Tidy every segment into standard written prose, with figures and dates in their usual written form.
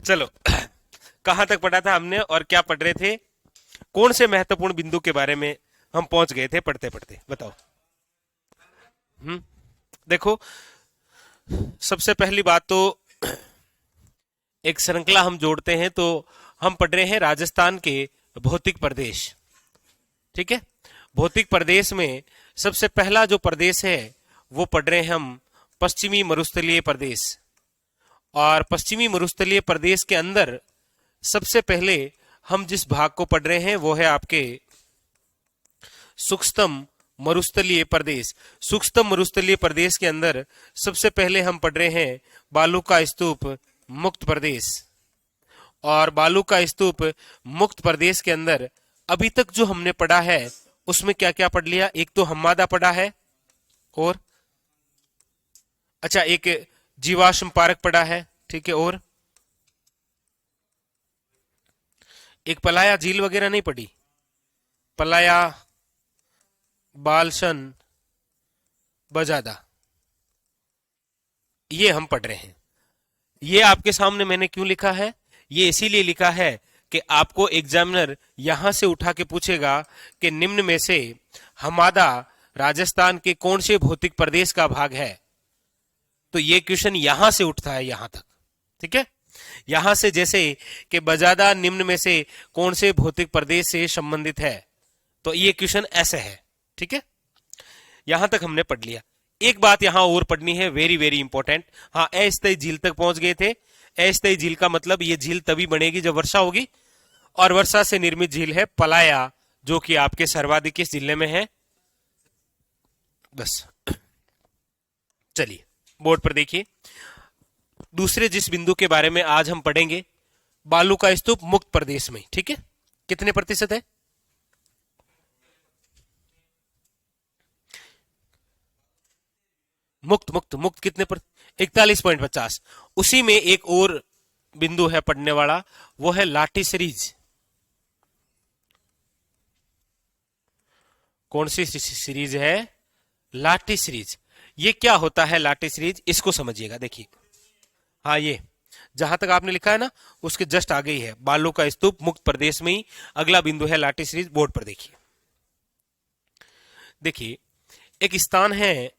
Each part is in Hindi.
चलो, कहां तक पढ़ा था हमने और क्या पढ़ रहे थे? कौन से महत्वपूर्ण बिंदु के बारे में हम पहुंच गए थे पढ़ते पढ़ते, बताओ। हम्म देखो, सबसे पहली बात तो एक श्रृंखला हम जोड़ते हैं तो हम पढ़ रहे हैं राजस्थान के भौतिक प्रदेश। ठीक है, भौतिक प्रदेश में सबसे पहला जो प्रदेश है वो पढ़ रहे हैं हम पश्चिमी मरुस्थलीय प्रदेश। और पश्चिमी मरुस्थलीय प्रदेश के अंदर सबसे पहले हम जिस भाग को पढ़ रहे हैं वो है आपके सूक्ष्म मरुस्थलीय प्रदेश। सूक्ष्म मरुस्थलीय प्रदेश के अंदर सबसे पहले हम पढ़ रहे हैं बालू का स्तूप मुक्त प्रदेश। और बालू का स्तूप मुक्त प्रदेश के अंदर अभी तक जो हमने पढ़ा है उसमें क्या क्या पढ़ लिया? एक तो हम्मादा पढ़ा है, और अच्छा एक जीवाश्म पार्क पढ़ा है, ठीक है, और एक पलाया झील वगैरह नहीं पढ़ी, पलाया, बालसन, बजादा, ये हम पढ़ रहे हैं। ये आपके सामने मैंने क्यों लिखा है? ये इसीलिए लिखा है कि आपको एग्जामिनर यहां से उठा के पूछेगा कि निम्न में से हमादा राजस्थान के कौन से भौतिक प्रदेश का भाग है। तो ये क्वेश्चन यहां से उठता है यहां तक, ठीक है। यहां से जैसे कि बजादा निम्न में से कौन से भौतिक प्रदेश से संबंधित है, तो ये क्वेश्चन ऐसे है, ठीक है। यहां तक हमने पढ़ लिया। एक बात यहां और पढ़नी है, वेरी वेरी इंपॉर्टेंट। हाँ, अस्थायी झील तक पहुंच गए थे। अस्थायी झील का मतलब ये झील तभी बनेगी जब वर्षा होगी, और वर्षा से निर्मित झील है पलाया, जो कि आपके सर्वाधिक किस जिले में है? बस, चलिए बोर्ड पर देखिए। दूसरे जिस बिंदु के बारे में आज हम पढ़ेंगे, बालू का स्तूप मुक्त प्रदेश में, ठीक है। कितने प्रतिशत है? मुक्त मुक्त मुक्त कितने पर? 41.50। उसी में एक और बिंदु है पढ़ने वाला, वो है लाठी सीरीज। कौन सी सीरीज है? लाठी सीरीज। ये क्या होता है लाठी सीरीज, इसको समझिएगा। देखिए, हाँ, ये जहां तक आपने लिखा है ना उसके जस्ट आगे ही है, बालू का स्तूप मुक्त प्रदेश में ही अगला बिंदु है लाठी सीरीज। बोर्ड पर देखिए। देखिए, एक स्थान है,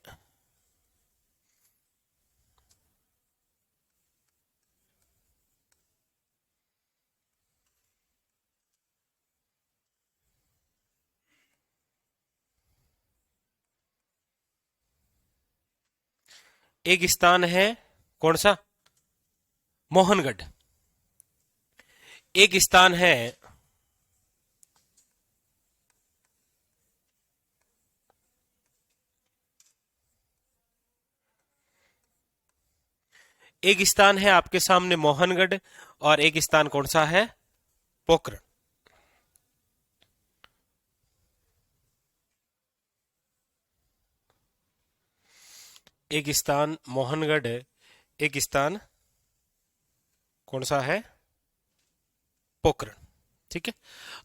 एक स्थान है, कौन सा? मोहनगढ़। एक स्थान है आपके सामने मोहनगढ़, और एक स्थान कौन सा है? पोखरण। एक स्थान मोहनगढ़, एक स्थान कौन सा है? पोखरण, ठीक है।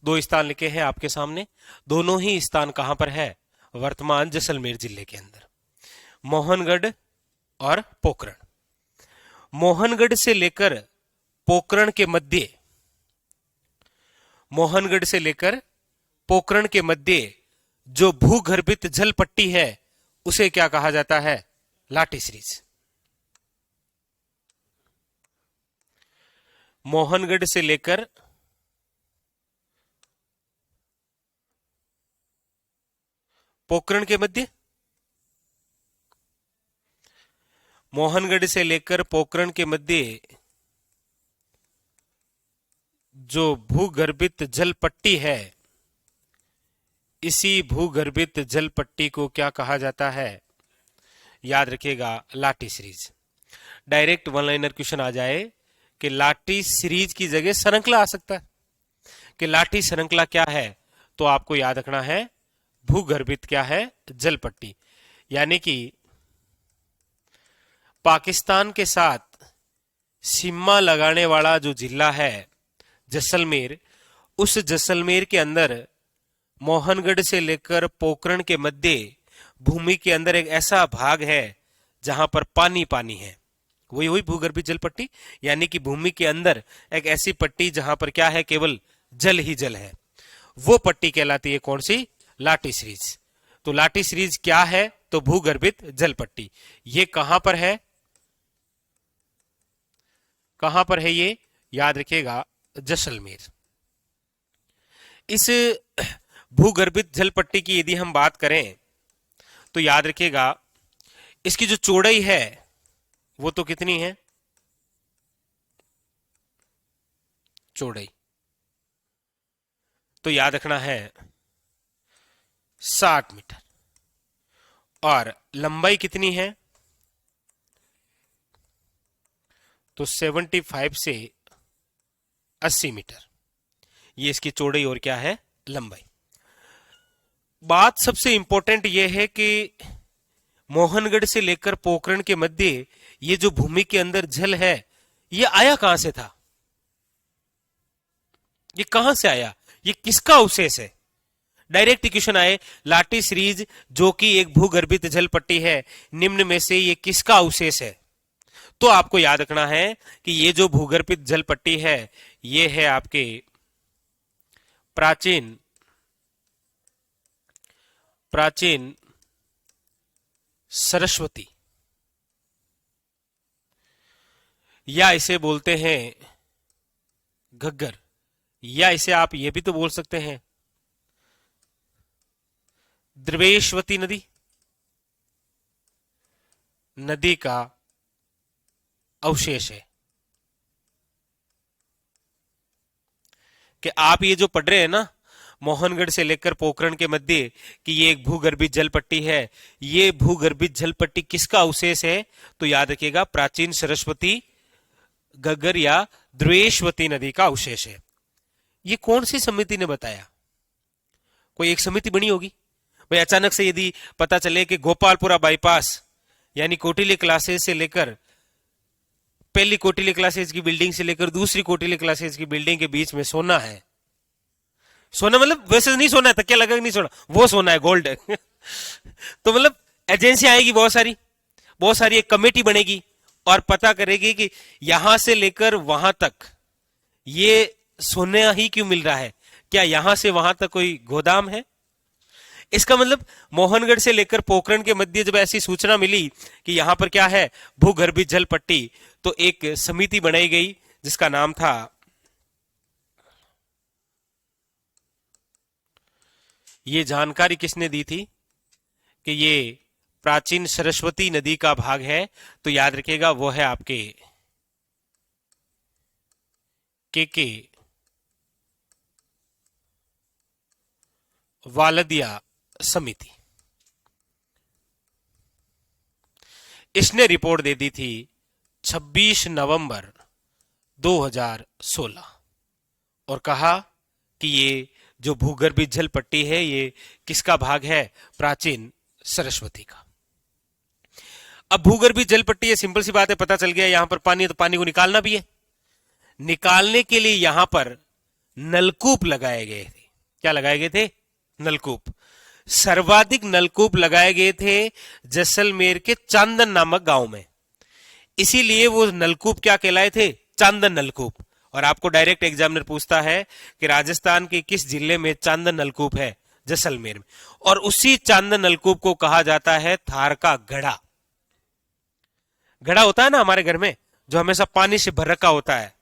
दो स्थान लिखे हैं आपके सामने। दोनों ही स्थान कहां पर है? वर्तमान जैसलमेर जिले के अंदर, मोहनगढ़ और पोखरण। मोहनगढ़ से लेकर पोखरण के मध्य, मोहनगढ़ से लेकर पोखरण के मध्य जो भूगर्भित जल पट्टी है उसे क्या कहा जाता है? लाठी सीरीज। मोहनगढ़ से लेकर पोखरण के मध्य, मोहनगढ़ से लेकर पोखरण के मध्य जो भूगर्भित जल पट्टी है, इसी भूगर्भित जल पट्टी को क्या कहा जाता है? याद रखिएगा, लाठी series. Direct one liner question आ जाए कि लाठी सीरीज की जगह श्रृंखला आ सकता है, कि लाठी श्रृंखला क्या है, तो आपको याद रखना है भूगर्भित क्या है? जल पट्टी। यानी कि पाकिस्तान के साथ सीमा लगाने वाला जो जिला है जैसलमेर, उस जैसलमेर के अंदर मोहनगढ़ से लेकर पोखरण के मध्य भूमि के अंदर एक ऐसा भाग है जहां पर पानी पानी है, वही वही भूगर्भित जल पट्टी, यानी कि भूमि के अंदर एक ऐसी पट्टी जहां पर क्या है, केवल जल ही जल है, वो पट्टी कहलाती है कौन सी, लाटी सीरीज। तो लाटी सीरीज क्या है, तो भूगर्भित जल पट्टी। ये कहां पर है, कहां पर है ये, याद रखिएगा, जैसलमेर। इस भूगर्भित जल पट्टी की यदि हम बात करें तो याद रखिएगा, इसकी जो चौड़ाई है वो तो कितनी है, चौड़ाई तो याद रखना है 60 मीटर, और लंबाई कितनी है, तो 75 से 80 मीटर। ये इसकी चौड़ाई और क्या है, लंबाई। बात सबसे इंपॉर्टेंट यह है कि मोहनगढ़ से लेकर पोखरण के मध्य ये जो भूमि के अंदर जल है, ये आया कहां से था, ये कहां से आया, ये किसका अवशेष है। डायरेक्ट क्वेश्चन आए, लाटी सीरीज जो कि एक भूगर्भित जल पट्टी है, निम्न में से ये किसका अवशेष है, तो आपको याद रखना है कि ये जो भूगर्भित जल पट्टी है, ये है आपके प्राचीन प्राचीन सरस्वती, या इसे बोलते हैं घग्गर, या इसे आप ये भी तो बोल सकते हैं द्रवेशवती नदी, नदी का अवशेष है। कि आप ये जो पढ़ रहे हैं ना, मोहनगढ़ से लेकर पोखरण के मध्य कि ये एक भूगर्भित जल पट्टी है, ये भूगर्भित जल पट्टी किसका अवशेष है, तो याद रखिएगा प्राचीन सरस्वती, घग्गर या द्वेषवती नदी का अवशेष है। ये कौन सी समिति ने बताया, कोई एक समिति बनी होगी भाई। अचानक से यदि पता चले कि गोपालपुरा बाईपास यानी कोटिली क्लासेस से लेकर, पहली कोटिली क्लासेस की बिल्डिंग से लेकर दूसरी कोटिली क्लासेस की बिल्डिंग के बीच में सोना है, सोना मतलब वैसे नहीं सोना है, तकिया लगा नहीं सोना, वो सोना है, गोल्ड है तो मतलब एजेंसी आएगी बहुत सारी एक कमेटी बनेगी और पता करेगी कि यहां से लेकर वहां तक ये सोना ही क्यों मिल रहा है, क्या यहां से वहां तक कोई गोदाम है। इसका मतलब मोहनगढ़ से लेकर पोखरण के मध्य जब ऐसी सूचना मिली कि यहां पर क्या है, भूगर्भित जल पट्टी, तो एक समिति बनाई गई जिसका नाम था, ये जानकारी किसने दी थी कि ये प्राचीन सरस्वती नदी का भाग है, तो याद रखिएगा वो है आपके के वालदिया समिति। इसने रिपोर्ट दे दी थी 26 नवंबर 2016 और कहा कि ये जो भूगर्भित जल पट्टी है, ये किसका भाग है, प्राचीन सरस्वती का। अब भूगर्भित जल पट्टी है, सिंपल सी बात है, पता चल गया यहां पर पानी है तो पानी को निकालना भी है। निकालने के लिए यहां पर नलकूप लगाए गए थे। क्या लगाए गए थे, नलकूप। सर्वाधिक नलकूप लगाए गए थे जैसलमेर के चांदन नामक गांव में, इसीलिए वो नलकूप क्या कहलाए थे, चांदन नलकूप। और आपको डायरेक्ट एग्जामिनर पूछता है कि राजस्थान के किस जिले में चांदन नलकूप है, जैसलमेर में, और उसी चांदन नलकूप को कहा जाता है थार का घड़ा। घड़ा होता है ना हमारे घर में, जो हमेशा पानी से भर रखा होता है,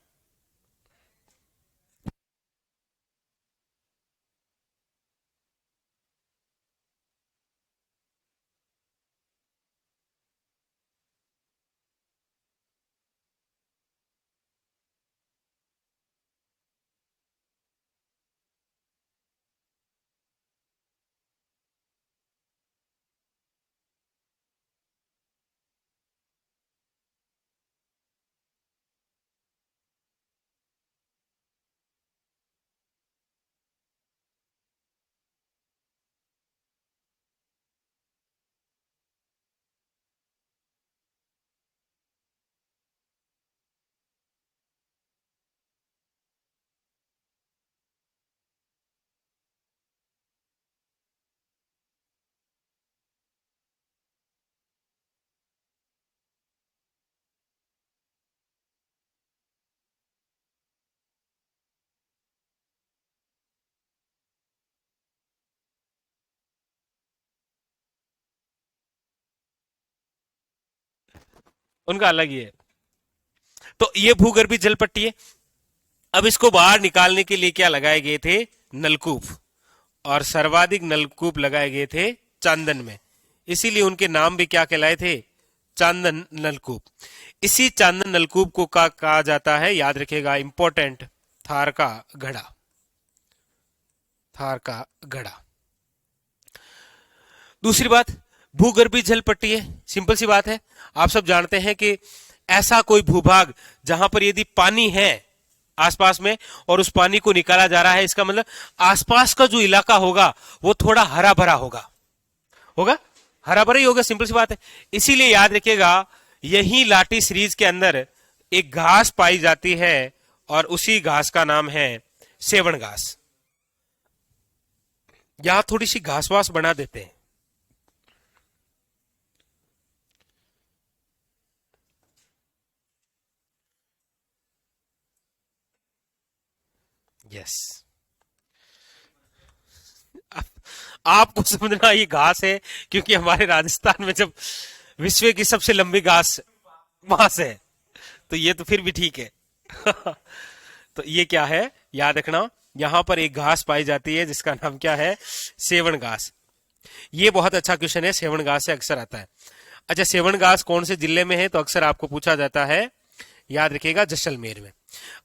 उनका अलग ही है। तो ये भूगर्भीय जल पट्टी है। अब इसको बाहर निकालने के लिए क्या लगाए गए थे? नलकूप। और सर्वाधिक नलकूप लगाए गए थे चांदन में, इसीलिए उनके नाम भी क्या कहलाए थे? चांदन नलकूप। इसी चांदन नलकूप को कहा जाता है, याद रखिएगा, इंपॉर्टेंट, थार का घड़ा। थार का घड़ा। दूसरी बात, भूगर्भीय जल पट्टी है, सिंपल सी बात है। आप सब जानते हैं कि ऐसा कोई भूभाग जहां पर यदि पानी है आसपास में और उस पानी को निकाला जा रहा है, इसका मतलब आसपास का जो इलाका होगा वो थोड़ा हरा भरा होगा हरा भरा ही होगा, सिंपल सी बात है। इसीलिए याद रखिएगा, यही लाठी सीरीज के अंदर एक घास पाई जाती है और उसी घास का नाम है सेवण घास। यहां थोड़ी सी घासवास बना देते हैं। यस, आपको समझना ये घास है, क्योंकि हमारे राजस्थान में जब विश्व की सबसे लंबी घास वहां से है, तो ये तो फिर भी ठीक है। तो ये क्या है, याद रखना, यहां पर एक घास पाई जाती है जिसका नाम क्या है? सेवण घास। ये बहुत अच्छा क्वेश्चन है, सेवण घास से अक्सर आता है। अच्छा, सेवण घास कौन से जिले में है? तो अक्सर आपको पूछा जाता है, याद रखिएगा, जैसलमेर में।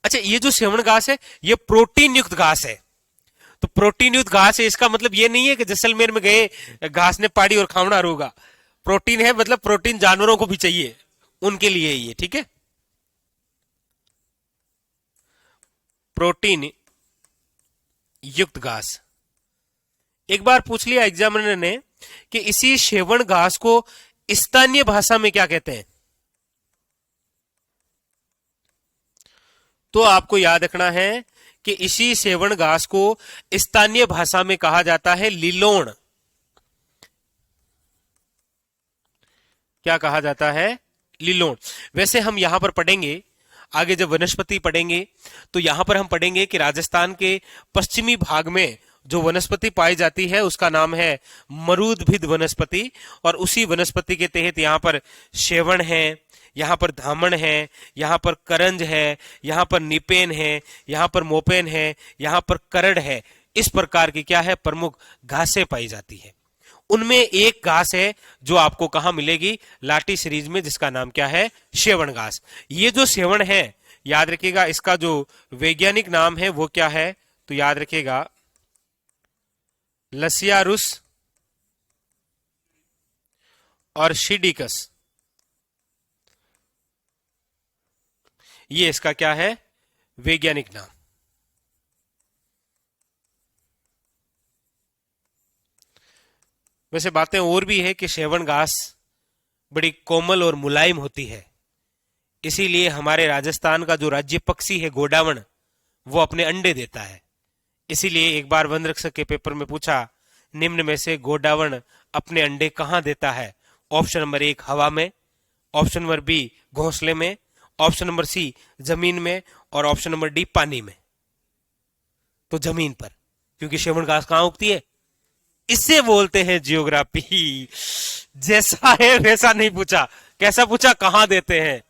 अच्छा, ये जो सेवण घास है ये प्रोटीन युक्त घास है। तो प्रोटीन युक्त घास है, इसका मतलब ये नहीं है कि जैसलमेर में गए घास ने पाड़ी और खावना रोगा। प्रोटीन है, मतलब प्रोटीन जानवरों को भी चाहिए, उनके लिए ये ठीक है। प्रोटीन युक्त घास। एक बार पूछ लिया एग्जामिनर ने कि इसी सेवण घास को स्थानीय भाषा में क्या कहते हैं, तो आपको याद रखना है कि इसी सेवण घास को स्थानीय भाषा में कहा जाता है लिलोण। क्या कहा जाता है? लिलोण। वैसे हम यहां पर पढ़ेंगे, आगे जब वनस्पति पढ़ेंगे तो यहां पर हम पढ़ेंगे कि राजस्थान के पश्चिमी भाग में जो वनस्पति पाई जाती है उसका नाम है मरूदभिद वनस्पति। और उसी वनस्पति के तहत यहां पर सेवण है, यहां पर धामण है, यहां पर करंज है, यहां पर निपेन है, यहां पर मोपेन है, यहां पर करड़ है। इस प्रकार की क्या है, प्रमुख घासें पाई जाती है। उनमें एक घास है जो आपको कहां मिलेगी? लाठी सीरीज में, जिसका नाम क्या है? सेवण घास। ये जो सेवण है, याद रखिएगा, इसका जो वैज्ञानिक नाम है वो क्या है? तो याद रखिएगा, लसियारुस और शिडिकस, ये इसका क्या है? वैज्ञानिक नाम। वैसे बातें और भी है कि सेवण घास बड़ी कोमल और मुलायम होती है, इसीलिए हमारे राजस्थान का जो राज्य पक्षी है गोडावण, वो अपने अंडे देता है। इसीलिए एक बार वन रक्षक के पेपर में पूछा, निम्न में से गोडावण अपने अंडे कहां देता है? ऑप्शन नंबर 1 हवा में, ऑप्शन नंबर बी घोंसले में, ऑप्शन नंबर सी जमीन में, और ऑप्शन नंबर डी पानी में। तो जमीन पर, क्योंकि सेवण घास कहां उगती है? इससे बोलते हैं जियोग्राफी। जैसा है वैसा नहीं पूछा, कैसा पूछा? कहां देते हैं?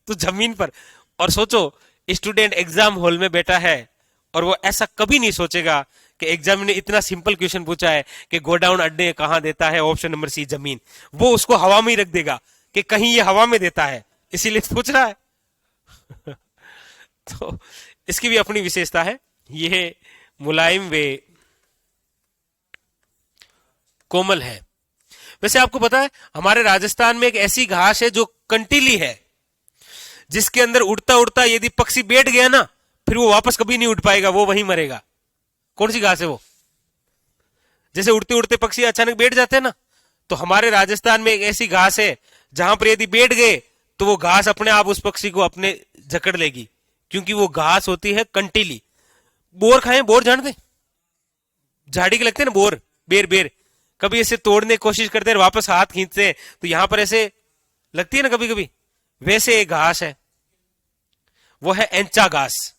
तो जमीन पर। और सोचो, स्टूडेंट एग्जाम हॉल में बैठा है और वो ऐसा कभी नहीं सोचेगा कि एग्जाम ने इतना सिंपल क्वेश्चन पूछा है कि गोडाउन अड्डे कहां देता है, ऑप्शन नंबर सी जमीन। वो उसको हवा में ही रख देगा कि कहीं ये हवा में देता है, इसीलिए पूछ रहा है। तो इसकी भी अपनी विशेषता है, ये मुलायम वे कोमल है। वैसे आपको पता है, हमारे राजस्थान में एक ऐसी घास है जो कंटीली है, जिसके अंदर उड़ता उड़ता यदि पक्षी बैठ गया ना, फिर वो वापस कभी नहीं उठ पाएगा, वो वहीं मरेगा। कौन सी घास है वो? जैसे उड़ते उड़ते पक्षी अचानक बैठ जाते हैं ना, तो हमारे राजस्थान में एक ऐसी घास है जहां पर यदि बैठ गए तो वो घास अपने आप उस पक्षी को अपने जकड़ लेगी, क्योंकि वो घास होती है कंटीली। बोर खाएं, बोर जानते? झाड़ी के लगते हैं ना बोर, बेर बेर, कभी ऐसे तोड़ने की कोशिश करते हैं, वापस हाथ खींचते हैं तो यहां पर ऐसे लगती है ना कभी कभी, वैसे एक घास है, वो है एंचा घास।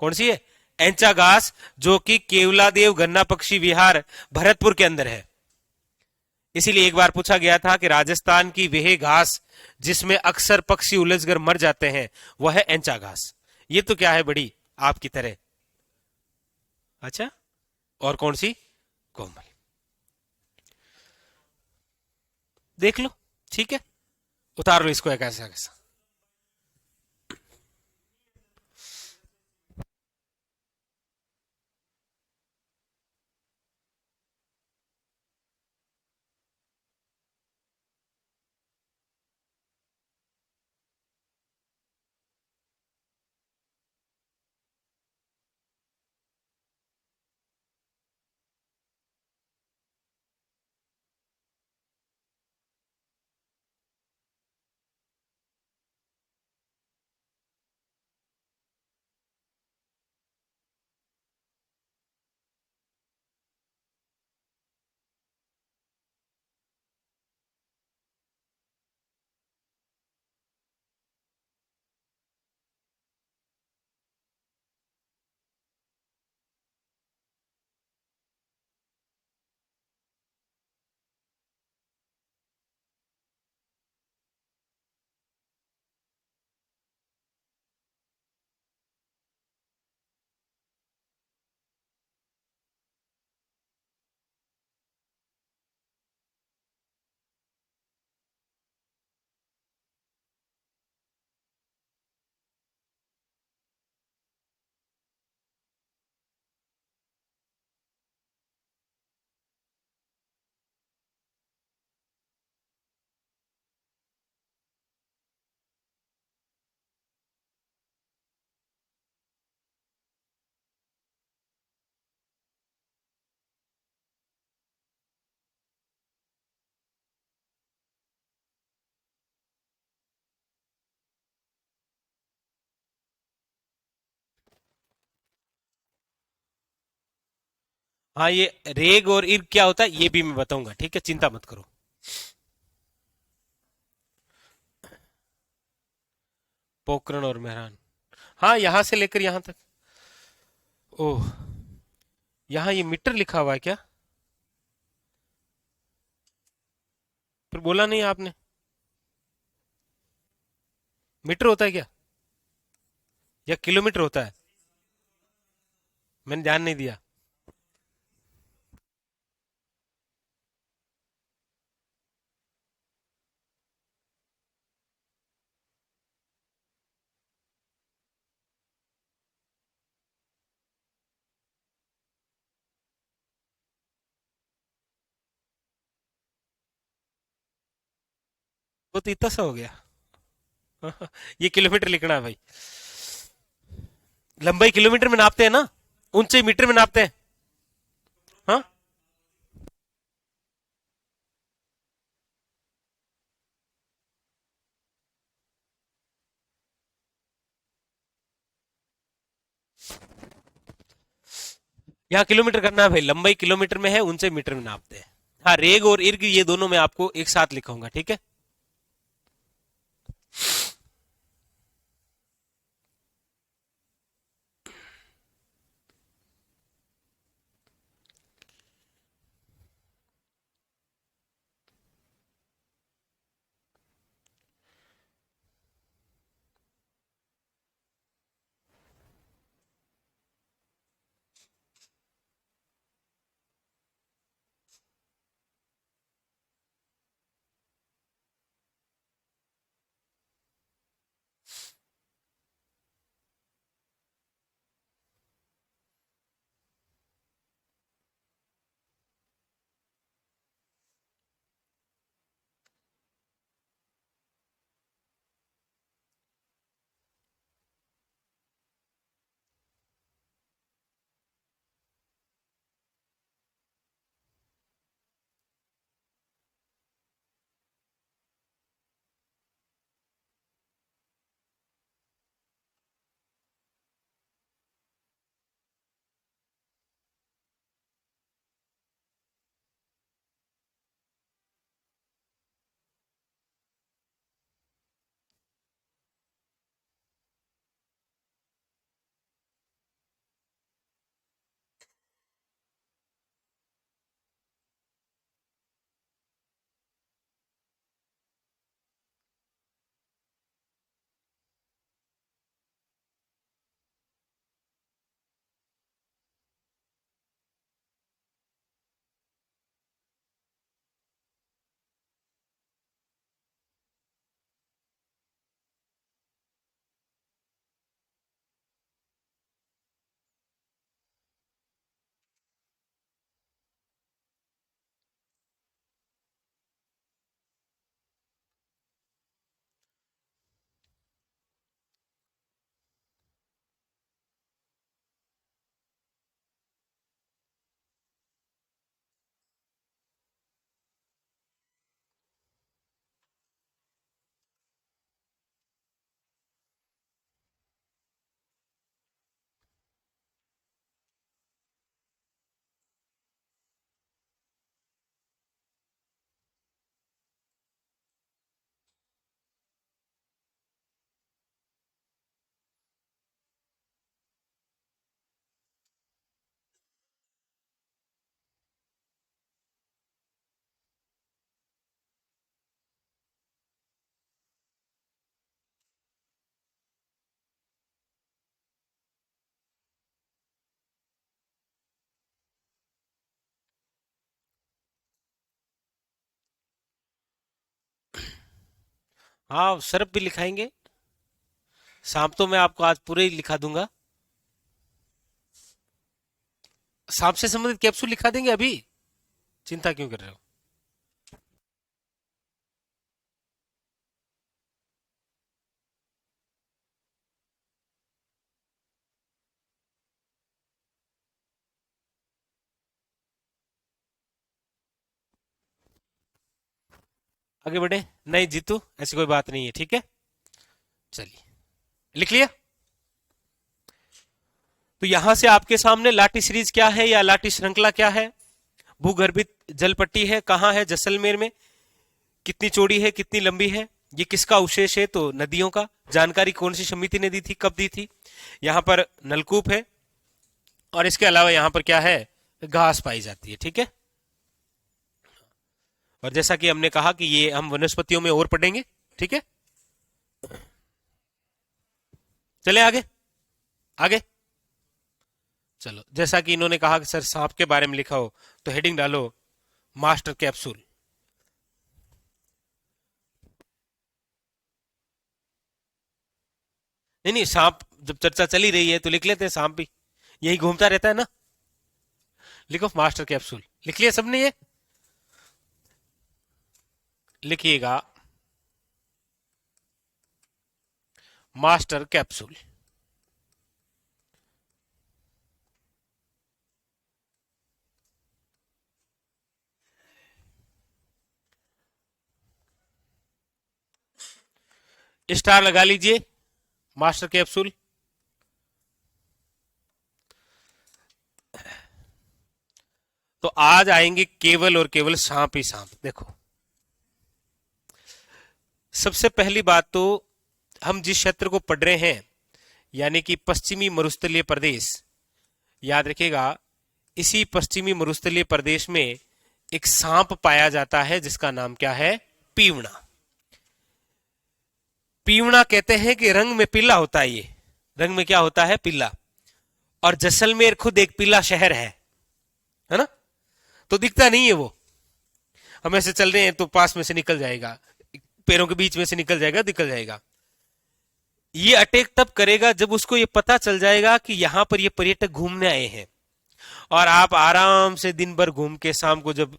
कौन सी है? एंचा घास, जो कि केवलादेव गन्ना पक्षी विहार भरतपुर के अंदर है। इसीलिए एक बार पूछा गया था कि राजस्थान की वह घास जिसमें अक्सर पक्षी उलझकर मर जाते हैं वह है एंचा घास। ये तो क्या है, बड़ी आपकी तरह। अच्छा, और कौन सी? कोमल। देख लो, ठीक है, उतार लो इसको एक ऐसा कैसा। हाँ, ये रेग और इर्ग क्या होता है ये भी मैं बताऊंगा, ठीक है, चिंता मत करो। पोकरण और मेहरान, हाँ, यहां से लेकर यहां तक। ओह, यहाँ ये मीटर लिखा हुआ है क्या? फिर बोला नहीं आपने। मीटर होता है क्या, या किलोमीटर होता है? मैंने ध्यान नहीं दिया। वो तो इतना सा हो गया। ये किलोमीटर लिखना है भाई। लंबाई किलोमीटर में नापते हैं ना, ऊंचाई मीटर में नापते हैं। हाँ, यहाँ किलोमीटर करना है भाई, लंबाई किलोमीटर में है, ऊंचाई मीटर में नापते हैं। हाँ, रेग और इर्ग ये दोनों मैं आपको एक साथ लिखूंगा, ठीक है। हाँ, सरप भी लिखाएंगे। सांप तो मैं आपको आज पूरे ही लिखा दूंगा। सांप से संबंधित कैप्सूल लिखा देंगे अभी। चिंता क्यों कर रहे हो? आगे बढ़े। नहीं जीतू, ऐसी कोई बात नहीं है, ठीक है। चलिए, लिख लिया। तो यहां से आपके सामने लाटी सीरीज क्या है या लाटी श्रृंखला क्या है। भूगर्भित जल पट्टी है, कहां है, जैसलमेर में। कितनी चौड़ी है, कितनी लंबी है। ये किसका अवशेष है, तो नदियों का। जानकारी कौन सी समिति ने दी थी, कब दी थी। यहां पर नलकूप है, और इसके अलावा यहां पर क्या है, घास पाई जाती है, ठीक है। और जैसा कि हमने कहा कि ये हम वनस्पतियों में और पढ़ेंगे, ठीक है। चले आगे। आगे चलो, जैसा कि इन्होंने कहा कि सर सांप के बारे में लिखा हो, तो हेडिंग डालो मास्टर कैप्सूल। नहीं नहीं, सांप जब चर्चा चली रही है तो लिख लेते हैं सांप भी, यही घूमता रहता है ना। लिखो मास्टर कैप्सूल। लिख लिया सबने ये। लिखिएगा मास्टर कैप्सूल। स्टार लगा लीजिए, मास्टर कैप्सूल। तो आज आएंगे केवल और केवल सांप ही सांप। देखो, सबसे पहली बात तो हम जिस क्षेत्र को पढ़ रहे हैं, यानी कि पश्चिमी मरुस्थलीय प्रदेश, याद रखिएगा, इसी पश्चिमी मरुस्थलीय प्रदेश में एक सांप पाया जाता है जिसका नाम क्या है, पीवड़ा। पीवड़ा कहते हैं कि रंग में पीला होता है, ये रंग में क्या होता है, पीला। और जैसलमेर खुद एक पीला शहर है ना। तो दिखता नहीं है वो, हम ऐसे चल रहे हैं तो पास में से निकल जाएगा, पैरों के बीच में से निकल जाएगा, निकल जाएगा। ये अटैक तब करेगा जब उसको ये पता चल जाएगा कि यहां पर ये पर्यटक घूमने आए हैं। और आप आराम से दिन भर घूम के शाम को जब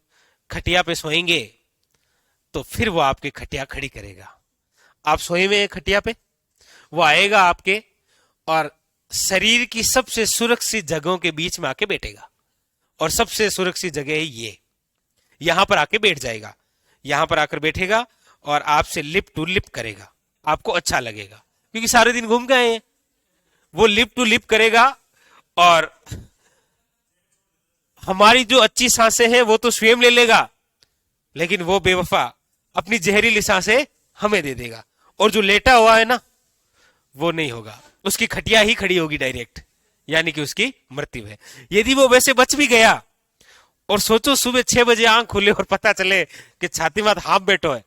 खटिया पे सोएंगे, तो फिर वो आपके खटिया खड़ी करेगा। आप सोए हुए हैं खटिया पे, वो आएगा आपके, और शरीर की सबसे सुरक्षित जगहों के बीच में आके बैठेगा। और सबसे सुरक्षित जगह है ये, यहां पर आके बैठ जाएगा। यहां पर आकर बैठेगा और आपसे लिप टू लिप करेगा। आपको अच्छा लगेगा क्योंकि सारे दिन घूम गए हैं। वो लिप टू लिप करेगा, और हमारी जो अच्छी सांसें हैं वो तो स्वयं ले लेगा, लेकिन वो बेवफा अपनी जहरीली सांसें हमें दे देगा। और जो लेटा हुआ है ना, वो नहीं होगा, उसकी खटिया ही खड़ी होगी डायरेक्ट, यानी कि उसकी मृत्यु है। यदि वो वैसे बच भी गया, और सोचो सुबह 6 बजे आंख खुले और पता चले कि छाती में हाथ बैठो है,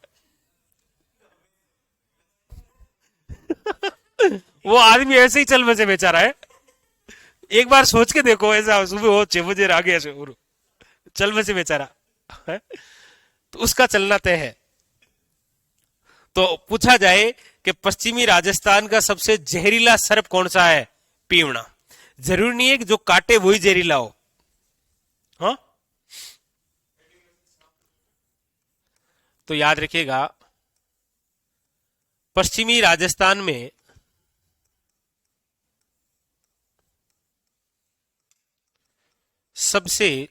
वो आदमी ऐसे ही चल बसे बेचारा है। एक बार सोच के देखो, ऐसा सुबह हो 6 बजे आ गया ऐसे चल बसे बेचारा है? तो उसका चलना तय है। तो पूछा जाए कि पश्चिमी राजस्थान का सबसे जहरीला सर्प कौन सा है, पीवड़ा। जरूरी नहीं है कि जो काटे वही जहरीला हो। हाँ, तो याद रखिएगा, पश्चिमी राजस्थान में सबसे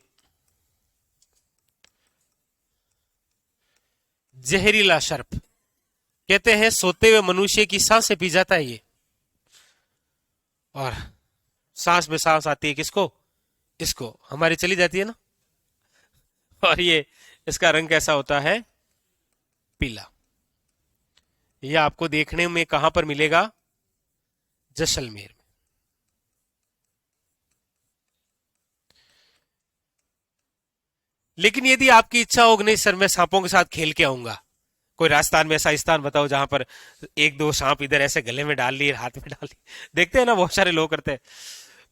जहरीला सर्प, कहते हैं सोते हुए मनुष्य की सांसें पी जाता है ये। और सांस में सांस आती है किसको, इसको, हमारी चली जाती है ना। और ये, इसका रंग कैसा होता है, पीला। ये आपको देखने में कहां पर मिलेगा, जैसलमेर में। लेकिन यदि आपकी इच्छा हो कि नहीं सर मैं सांपों के साथ खेल के आऊंगा, कोई राजस्थान में ऐसा स्थान बताओ जहां पर एक दो सांप इधर ऐसे गले में डाल लिए, हाथ में डाल लिए, देखते हैं ना बहुत सारे लोग करते हैं।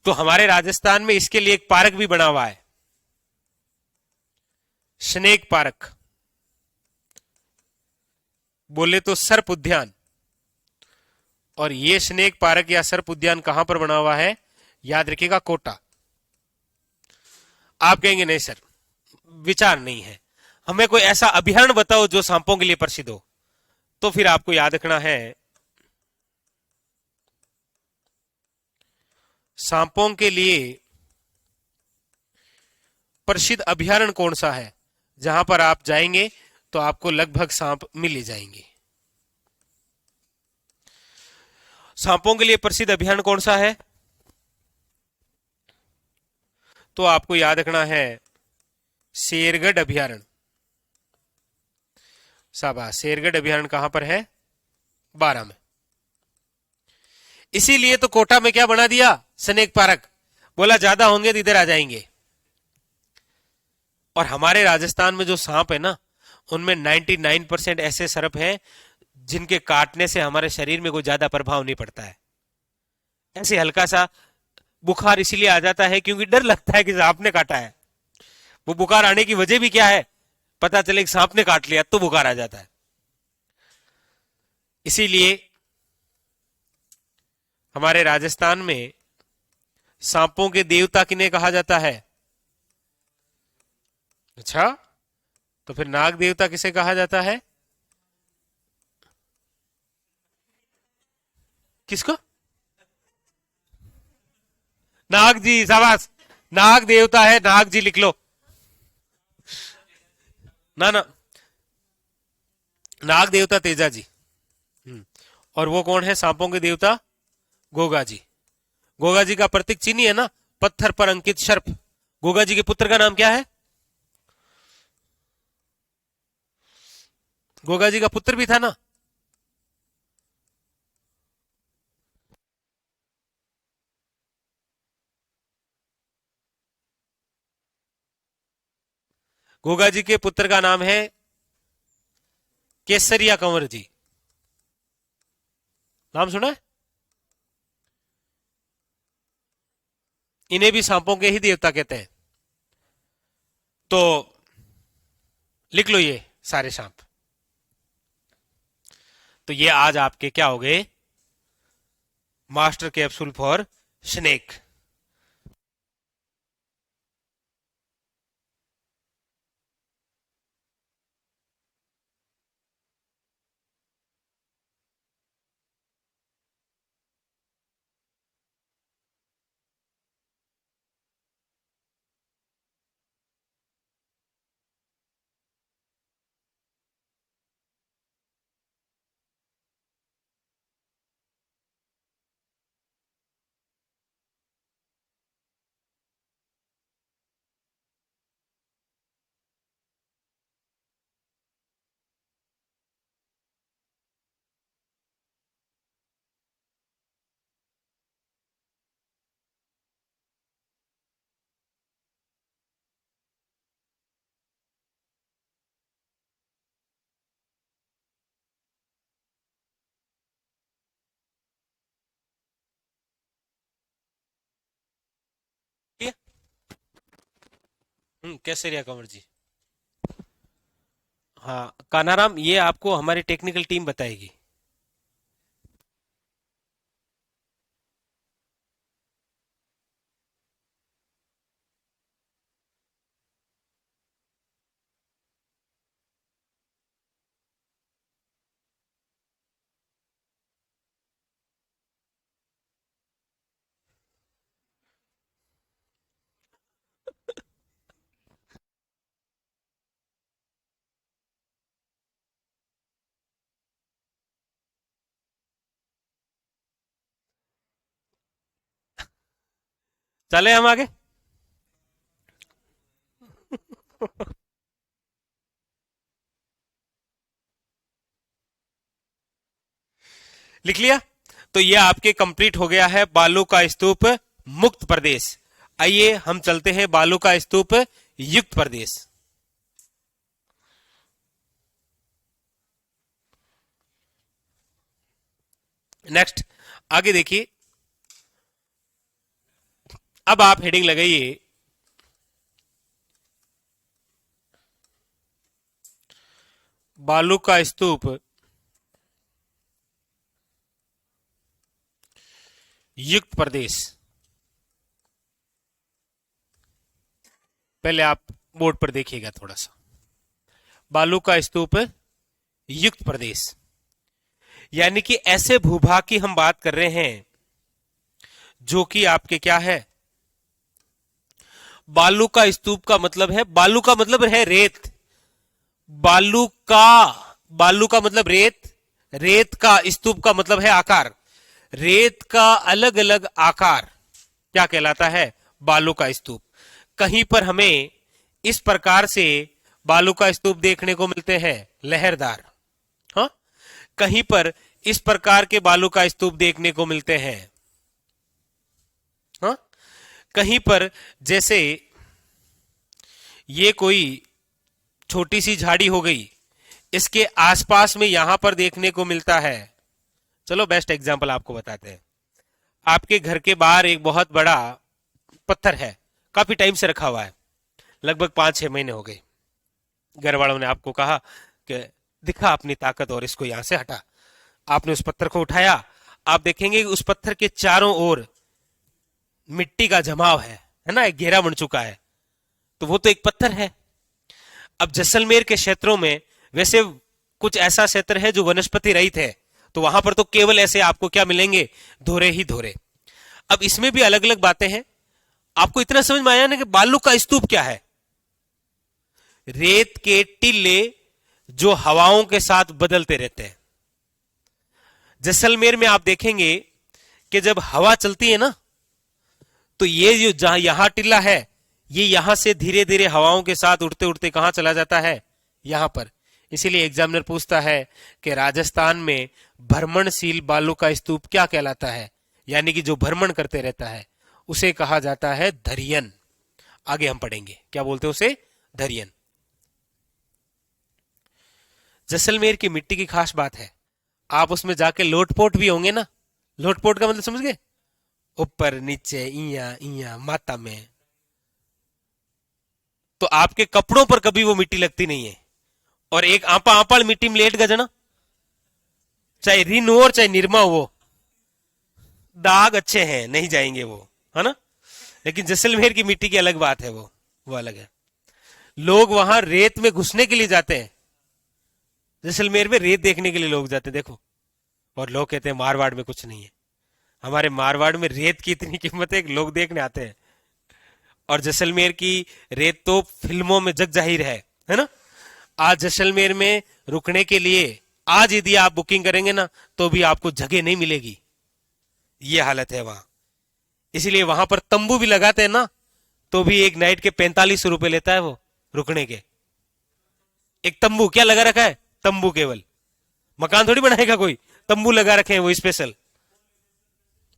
तो हमारे राजस्थान में इसके लिए एक पार्क भी बना हुआ है, स्नेक पार्क। बोले तो सर्प उद्यान। और ये स्नेक पार्क या सर्प उद्यान कहां पर बना हुआ है? याद रखिएगा, कोटा। आप कहेंगे नहीं सर, विचार नहीं है, हमें कोई ऐसा अभयारण्य बताओ जो सांपों के लिए प्रसिद्ध हो। तो फिर आपको याद रखना है, सांपों के लिए प्रसिद्ध अभयारण्य कौन सा है जहां पर आप जाएंगे तो आपको लगभग सांप मिल ही जाएंगे। सांपों के लिए प्रसिद्ध अभयारण्य कौन सा है? तो आपको याद रखना है शेरगढ़ अभयारण्य। शाबाश, शेरगढ़ अभयारण्य कहां पर है? 12 में। इसीलिए तो कोटा में क्या बना दिया? Snake park. बोला ज्यादा होंगे तो इधर आ जाएंगे। और हमारे राजस्थान में जो सांप है ना, उनमें 99% ऐसे सर्प हैं जिनके काटने से हमारे शरीर में कोई ज्यादा प्रभाव नहीं पड़ता है। ऐसे हल्का सा बुखार इसीलिए आ जाता है क्योंकि डर लगता है कि सांप ने काटा है। वो बुखार आने की वजह भी क्या है? पता चले कि सांप ने काट लिया तो बुखार आ जाता है। इसीलिए हमारे राजस्थान में सांपों के देवता किन्हें कहा जाता है? अच्छा, तो फिर नाग देवता किसे कहा जाता है? किसको? नाग जी, शाबाश। नाग देवता है, नाग जी लिख लो। ना ना, नाग देवता तेजा जी। और वो कौन है सांपों के देवता? गोगा जी। गोगा जी का प्रतीक चिन्ह है ना, पत्थर पर अंकित सर्प। गोगा जी के पुत्र का नाम क्या है? गोगा जी का पुत्र भी था ना। गोगा जी के पुत्र का नाम है केसरिया कंवर जी। नाम सुना है? इन्हें भी सांपों के ही देवता कहते हैं। तो लिख लो ये सारे सांप। तो ये आज आपके क्या हो गए? Master capsule for snake. Kesariya Kanwar ji. हाँ कानाराम, ये आपको हमारी टेक्निकल टीम बताएगी। चले हम आगे। लिख लिया? तो ये आपके कंप्लीट हो गया है बालू का स्तूप मुक्त प्रदेश। आइए हम चलते हैं बालू का स्तूप युक्त प्रदेश। नेक्स्ट आगे देखिए। अब आप हेडिंग लगाइए, बालू का स्तूप युक्त प्रदेश। पहले आप बोर्ड पर देखिएगा थोड़ा सा। बालू का स्तूप युक्त प्रदेश, यानी कि ऐसे भूभाग की हम बात कर रहे हैं जो कि आपके क्या है, बालू का स्तूप का मतलब है, बालू का मतलब है रेत, बालू का मतलब रेत, रेत का स्तूप का मतलब है आकार, रेत का अलग अलग आकार क्या कहलाता है, बालू का स्तूप। कहीं पर हमें इस प्रकार से बालू का स्तूप देखने को मिलते हैं लहरदार, हाँ, कहीं पर इस प्रकार के बालू का स्तूप देखने को मिलते हैं, हाँ, कहीं पर जैसे ये कोई छोटी सी झाड़ी हो गई, इसके आसपास में यहां पर देखने को मिलता है। चलो बेस्ट एग्जांपल आपको बताते हैं। आपके घर के बाहर एक बहुत बड़ा पत्थर है, काफी टाइम से रखा हुआ है, लगभग 5-6 महीने हो गए। घर वालों ने आपको कहा कि दिखा अपनी ताकत और इसको यहां से हटा। आपने उस पत्थर को उठाया, आप देखेंगे कि उस पत्थर के चारों ओर मिट्टी का जमाव है ना, एक घेरा बन चुका है, तो वो तो एक पत्थर है। अब जैसलमेर के क्षेत्रों में वैसे कुछ ऐसा क्षेत्र है जो वनस्पति रहित है, तो वहां पर तो केवल ऐसे आपको क्या मिलेंगे, धोरे ही धोरे। अब इसमें भी अलग अलग बातें हैं। आपको इतना समझ में आया ना कि बालू का स्तूप क्या है, रेत के टीले जो हवाओं के साथ बदलते रहते हैं। जैसलमेर में आप देखेंगे कि जब हवा चलती है ना, तो ये जो जहां यहां टिल्ला है, ये यहां से धीरे धीरे हवाओं के साथ उड़ते उड़ते कहां चला जाता है, यहां पर। इसीलिए एग्जामिनर पूछता है कि राजस्थान में भ्रमणशील बालू का स्तूप क्या कहलाता है, यानी कि जो भ्रमण करते रहता है उसे कहा जाता है धरियन। आगे हम पढ़ेंगे क्या बोलते हैं उसे, धरियन। जैसलमेर की मिट्टी की खास बात है, आप उसमें जाके लोटपोट भी होंगे ना, लोटपोट का मतलब समझ गए, ऊपर नीचे इया इया माता में, तो आपके कपड़ों पर कभी वो मिट्टी लगती नहीं है। और एक आपा आपाल मिट्टी में लेट गए ना, चाहे रिन हो और चाहे निरमा हो, वो दाग अच्छे हैं, नहीं जाएंगे वो, है ना। लेकिन जैसलमेर की मिट्टी की अलग बात है, वो अलग है। लोग वहां रेत में घुसने के लिए जाते हैं, जैसलमेर में रेत देखने के लिए लोग जाते हैं, देखो। और लोग कहते हैं मारवाड़ में कुछ नहीं है। हमारे मारवाड़ में रेत की इतनी कीमत है कि लोग देखने आते हैं। और जैसलमेर की रेत तो फिल्मों में जग जाहिर है ना। आज जैसलमेर में रुकने के लिए आज यदि आप बुकिंग करेंगे ना, तो भी आपको जगह नहीं मिलेगी, ये हालत है वहां। इसलिए वहां पर तंबू भी लगाते हैं ना, तो भी एक नाइट के 45 रुपए लेता है वो रुकने के। एक तंबू क्या लगा रखा है, तंबू केवल, मकान थोड़ी बनाएगा कोई, तंबू लगा रखे हैं वो स्पेशल,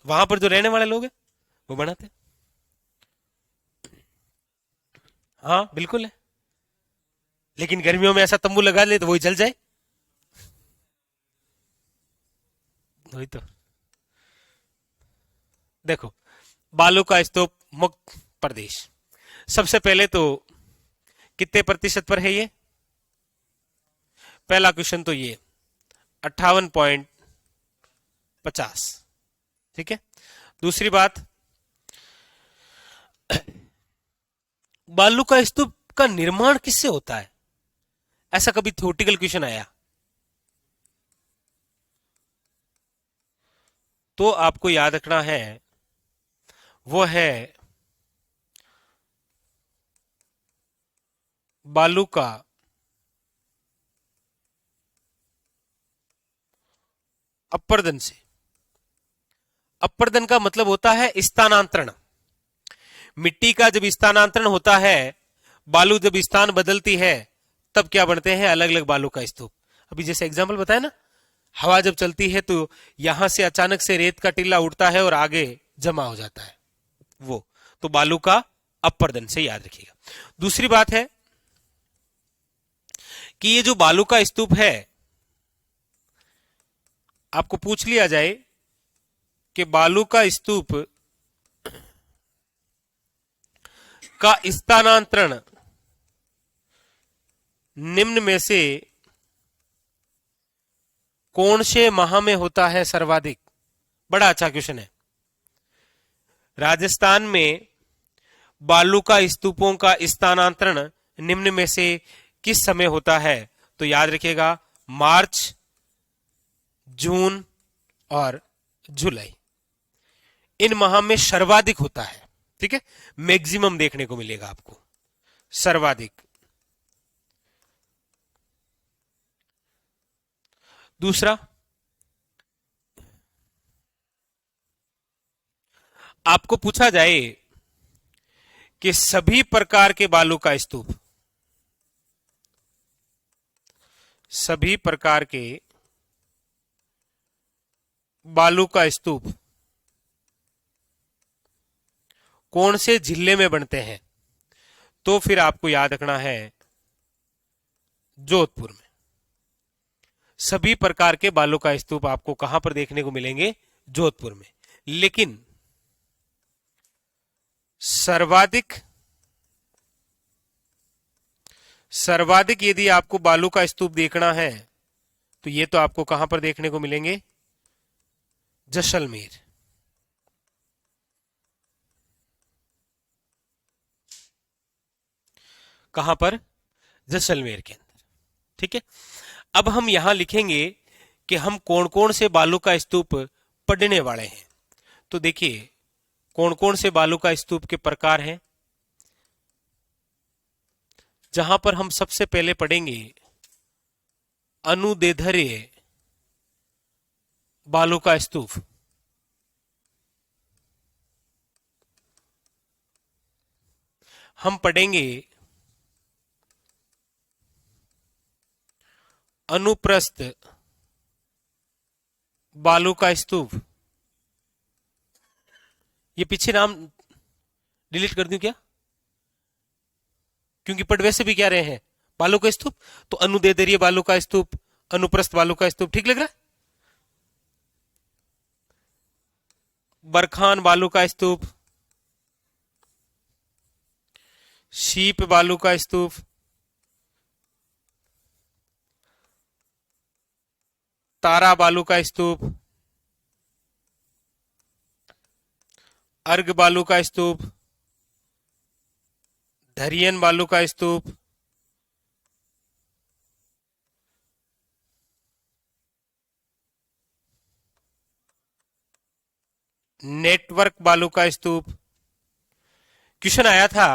वहां पर जो रहने वाले लोग हैं वो बनाते हैं। हाँ बिल्कुल है, लेकिन गर्मियों में ऐसा तंबू लगा ले तो वही जल जाए, वही तो। देखो, बालू का स्तूप मुक्त प्रदेश, सबसे पहले तो कितने प्रतिशत पर है ये, पहला क्वेश्चन तो ये 58.50, ठीक है। दूसरी बात, बालू का स्तूप का निर्माण किससे होता है, ऐसा कभी थ्योरेटिकल क्वेश्चन आया तो आपको याद रखना है, वो है बालू का अपर्दन से। अपर्दन का मतलब होता है स्थानांतरण। मिट्टी का जब स्थानांतरण होता है, बालू जब स्थान बदलती है, तब क्या बनते हैं, अलग अलग बालू का स्तूप। अभी जैसे एग्जांपल बताया ना, हवा जब चलती है तो यहां से अचानक से रेत का टीला उड़ता है और आगे जमा हो जाता है, वो तो बालू का अपर्दन से, याद रखिएगा। दूसरी बात है कि ये जो बालू का स्तूप है, आपको पूछ लिया जाए कि बालू का स्तूप का स्थानांतरण निम्न में से कौन से माह में होता है सर्वाधिक, बड़ा अच्छा क्वेश्चन है। राजस्थान में बालू का स्तूपों का स्थानांतरण निम्न में से किस समय होता है? तो याद रखिएगा, मार्च, जून और जुलाई, इन माह में सर्वाधिक होता है। ठीक है, मैक्सिमम देखने को मिलेगा आपको, सर्वाधिक। दूसरा, आपको पूछा जाए कि सभी प्रकार के बालू का स्तूप, सभी प्रकार के बालू का स्तूप कौन से जिले में बनते हैं? तो फिर आपको याद रखना है जोधपुर में। सभी प्रकार के बालू का स्तूप आपको कहां पर देखने को मिलेंगे? जोधपुर में। लेकिन सर्वाधिक सर्वाधिक यदि आपको बालू का स्तूप देखना है तो ये तो आपको कहां पर देखने को मिलेंगे? जैसलमेर। कहां पर? जैसलमेर के अंदर। ठीक है, अब हम यहां लिखेंगे कि हम कौन कौन से बालू का स्तूप पढ़ने वाले हैं। तो देखिए, कौन कौन से बालू का स्तूप के प्रकार हैं। जहां पर हम सबसे पहले पढ़ेंगे अनुदैर्ध्य बालू का स्तूप। हम पढ़ेंगे अनुप्रस्थ बालू का स्तूप। ये पीछे नाम डिलीट कर दूं क्या? क्योंकि पढ़ वैसे भी क्या रहे हैं, बालू का स्तूप। तो अनुदैर्ध्य बालू का स्तूप, अनुप्रस्थ बालू का स्तूप, ठीक लग रहा है? बरखान बालू का स्तूप, शीप बालू का स्तूप, तारा बालू का स्तूप, अर्ग बालू का स्तूप, धरियन बालू का स्तूप, नेटवर्क बालू का स्तूप। क्वेश्चन आया था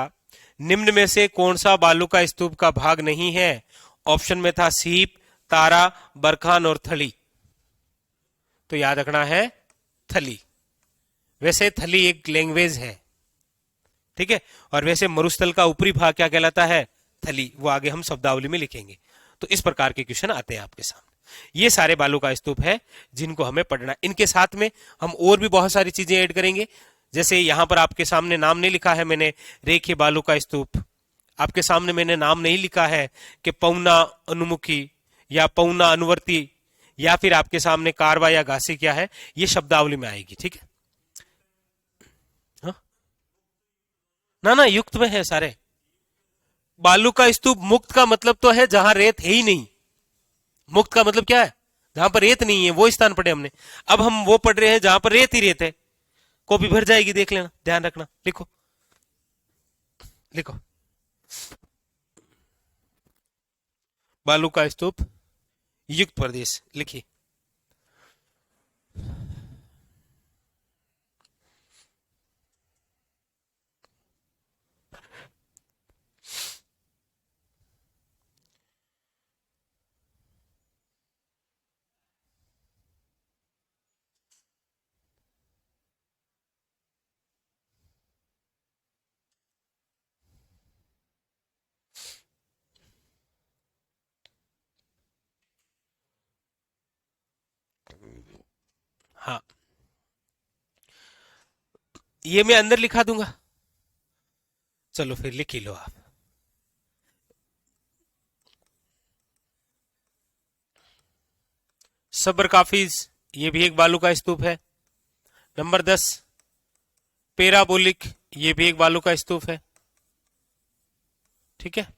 निम्न में से कौन सा बालू का स्तूप का भाग नहीं है? ऑप्शन में था सीप, तारा, बरखान और थली। तो याद रखना है थली। वैसे थली एक लैंग्वेज है, ठीक है, और वैसे मरुस्थल का ऊपरी भाग क्या कहलाता है? थली। वो आगे हम शब्दावली में लिखेंगे। तो इस प्रकार के क्वेश्चन आते हैं आपके सामने। ये सारे बालू का स्तूप है जिनको हमें पढ़ना। इनके साथ में हम और भी बहुत सारी चीजें ऐड करेंगे। जैसे यहां पर आपके सामने नाम नहीं लिखा है मैंने रेखे बालू का स्तूप, आपके सामने मैंने नाम नहीं लिखा है कि पौना अनुमुखी या पौना अनुवर्ती, या फिर आपके सामने कारवा या घासी क्या है, ये शब्दावली में आएगी। ठीक है, हाँ? ना ना, युक्त में है सारे। बालू का स्तूप मुक्त का मतलब तो है जहां रेत है ही नहीं। मुक्त का मतलब क्या है? जहां पर रेत नहीं है, वो स्थान पढ़े हमने। अब हम वो पढ़ रहे हैं जहां पर रेत ही रेत है। कॉपी भर जाएगी, देख लेना, ध्यान रखना। लिखो लिखो, बालू का स्तूप युक्त प्रदेश लिखिए। हाँ, ये मैं अंदर लिखा दूंगा। चलो फिर लिख ही लो आप। सब्र काफिज, ये भी एक बालू का स्तूप है। नंबर 10 पेराबोलिक, ये भी एक बालू का स्तूप है। ठीक है,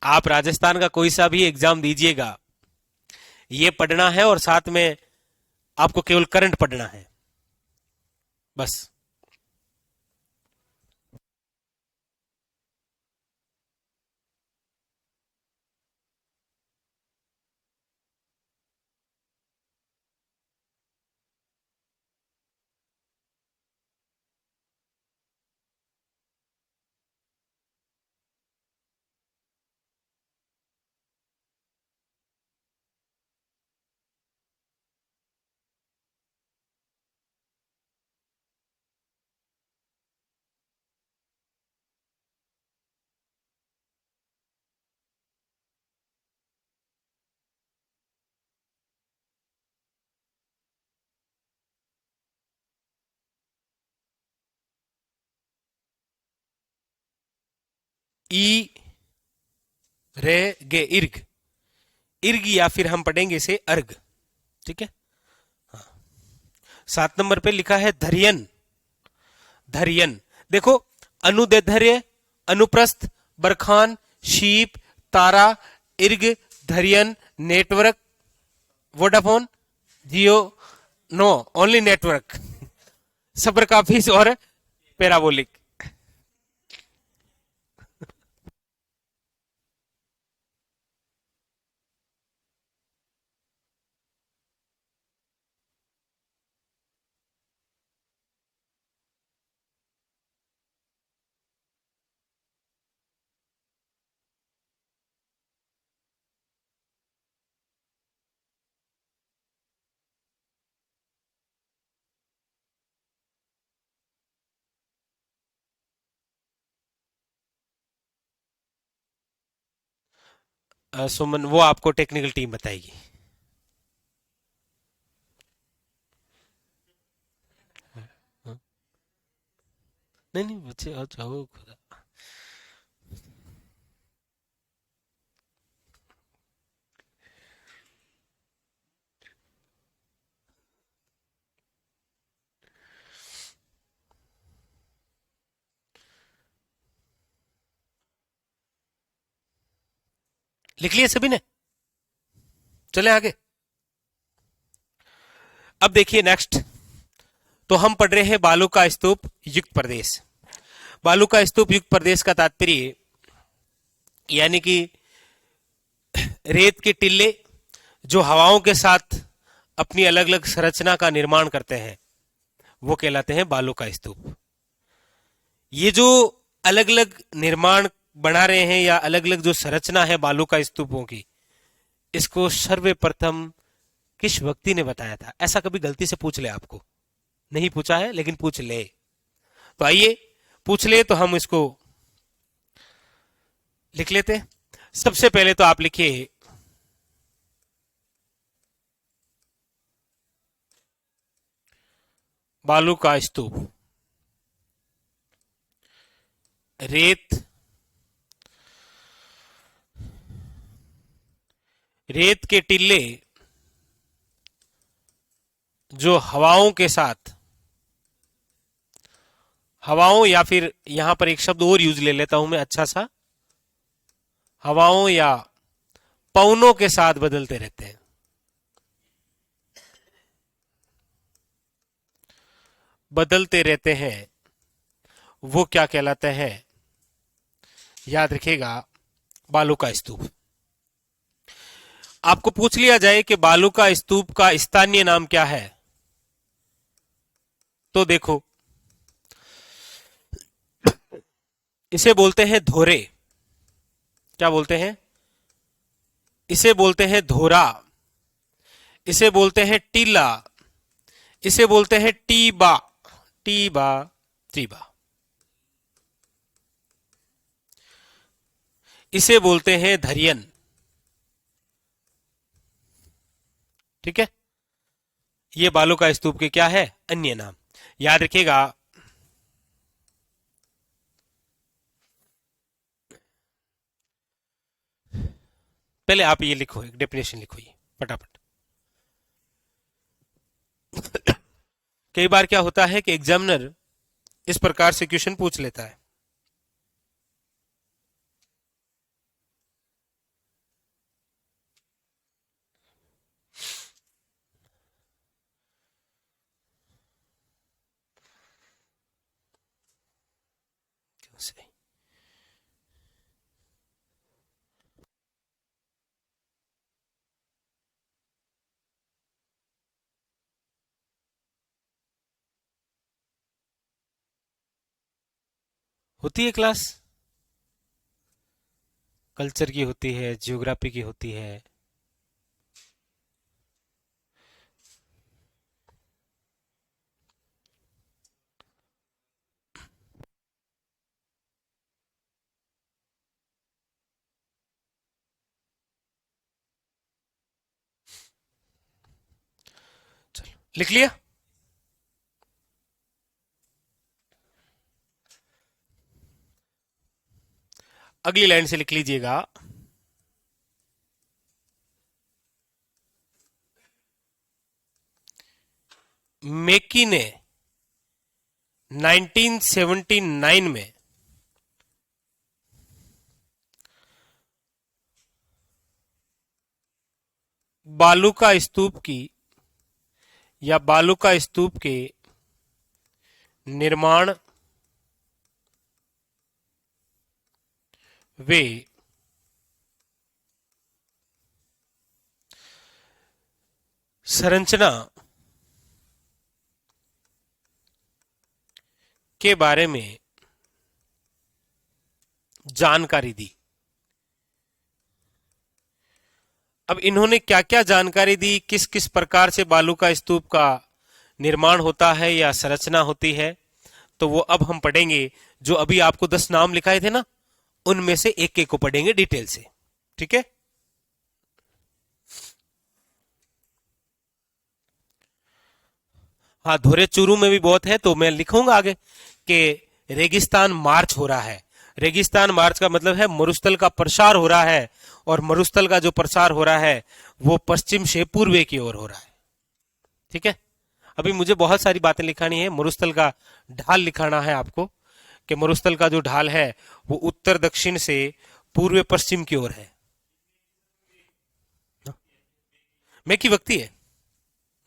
आप राजस्थान का कोई सा भी एग्जाम दीजिएगा, ये पढ़ना है और साथ में आपको केवल करंट पढ़ना है बस। ई रे गे इर्ग, इर्ग या फिर हम पढ़ेंगे इसे अर्ग। ठीक है। 7 नंबर पे लिखा है धरियन, धरियन। देखो, अनुदैर्ध्य, अनुप्रस्थ, बरखान, शीप, तारा, इर्ग, धरियन, नेटवर्क, वोडाफोन, जियो, नो ओनली नेटवर्क, सबर काफिज और पैराबोलिक। सुमन, वो आपको टेक्निकल टीम बताएगी। नहीं नहीं, बच्चे आओ जाओ खुदा। लिख लिए सभी ने? चले आगे। अब देखिए नेक्स्ट, तो हम पढ़ रहे हैं बालू का स्तूप युक्त प्रदेश। बालू का स्तूप युक्त प्रदेश का तात्पर्य यानी कि रेत के टिल्ले जो हवाओं के साथ अपनी अलग अलग संरचना का निर्माण करते हैं, वो कहलाते हैं बालू का स्तूप। ये जो अलग अलग निर्माण बना रहे हैं या अलग अलग जो संरचना है बालू का स्तूपों की, इसको सर्वप्रथम किस व्यक्ति ने बताया था? ऐसा कभी गलती से पूछ ले, आपको नहीं पूछा है लेकिन पूछ ले, तो आइए पूछ ले तो हम इसको लिख लेते हैं। सबसे पहले तो आप लिखिए बालू का स्तूप। रेत, रेत के टिल्ले जो हवाओं के साथ, हवाओं या फिर यहां पर एक शब्द और यूज ले लेता हूं मैं अच्छा सा, हवाओं या पवनों के साथ बदलते रहते हैं। बदलते रहते हैं, वो क्या कहलाते हैं? याद रखिएगा, बालू का स्तूप। आपको पूछ लिया जाए कि बालू का स्तूप का स्थानीय नाम क्या है, तो देखो, इसे बोलते हैं धोरे। क्या बोलते हैं? इसे बोलते हैं धोरा, इसे बोलते हैं टीला, इसे बोलते हैं टीबा, टीबा, टीबा, इसे बोलते हैं धरियन। ठीक है, ये बालू का स्तूप के क्या है? अन्य नाम। याद रखिएगा, पहले आप ये लिखो, एक डेफिनेशन लिखो ये फटाफट। कई बार क्या होता है कि एग्जामिनर इस प्रकार से क्वेश्चन पूछ लेता है। सही। होती है क्लास, कल्चर की होती है, जियोग्राफी की होती है। चलो लिख लिया। अगली लाइन से लिख लीजिएगा। मेकी ने 1979 में बालूका स्तूप की या बालूका स्तूप के निर्माण वे संरचना के बारे में जानकारी दी। अब इन्होंने क्या क्या जानकारी दी, किस किस प्रकार से बालू का स्तूप का निर्माण होता है या संरचना होती है, तो वो अब हम पढ़ेंगे। जो अभी आपको 10 नाम लिखाए थे ना, उनमें से एक एक को पढ़ेंगे डिटेल से। ठीक है। हाँ, धोरे चूरू में भी बहुत है, तो मैं लिखूंगा आगे कि रेगिस्तान मार्च हो रहा है। रेगिस्तान मार्च का मतलब है मरुस्थल का प्रसार हो रहा है, और मरुस्थल का जो प्रसार हो रहा है वो पश्चिम से पूर्व की ओर हो रहा है। ठीक है। अभी मुझे बहुत सारी बातें लिखानी है। मरुस्थल का ढाल लिखाना है आपको, कि मरुस्थल का जो ढाल है वो उत्तर दक्षिण से पूर्व पश्चिम की ओर है। मैं की वक्ति है।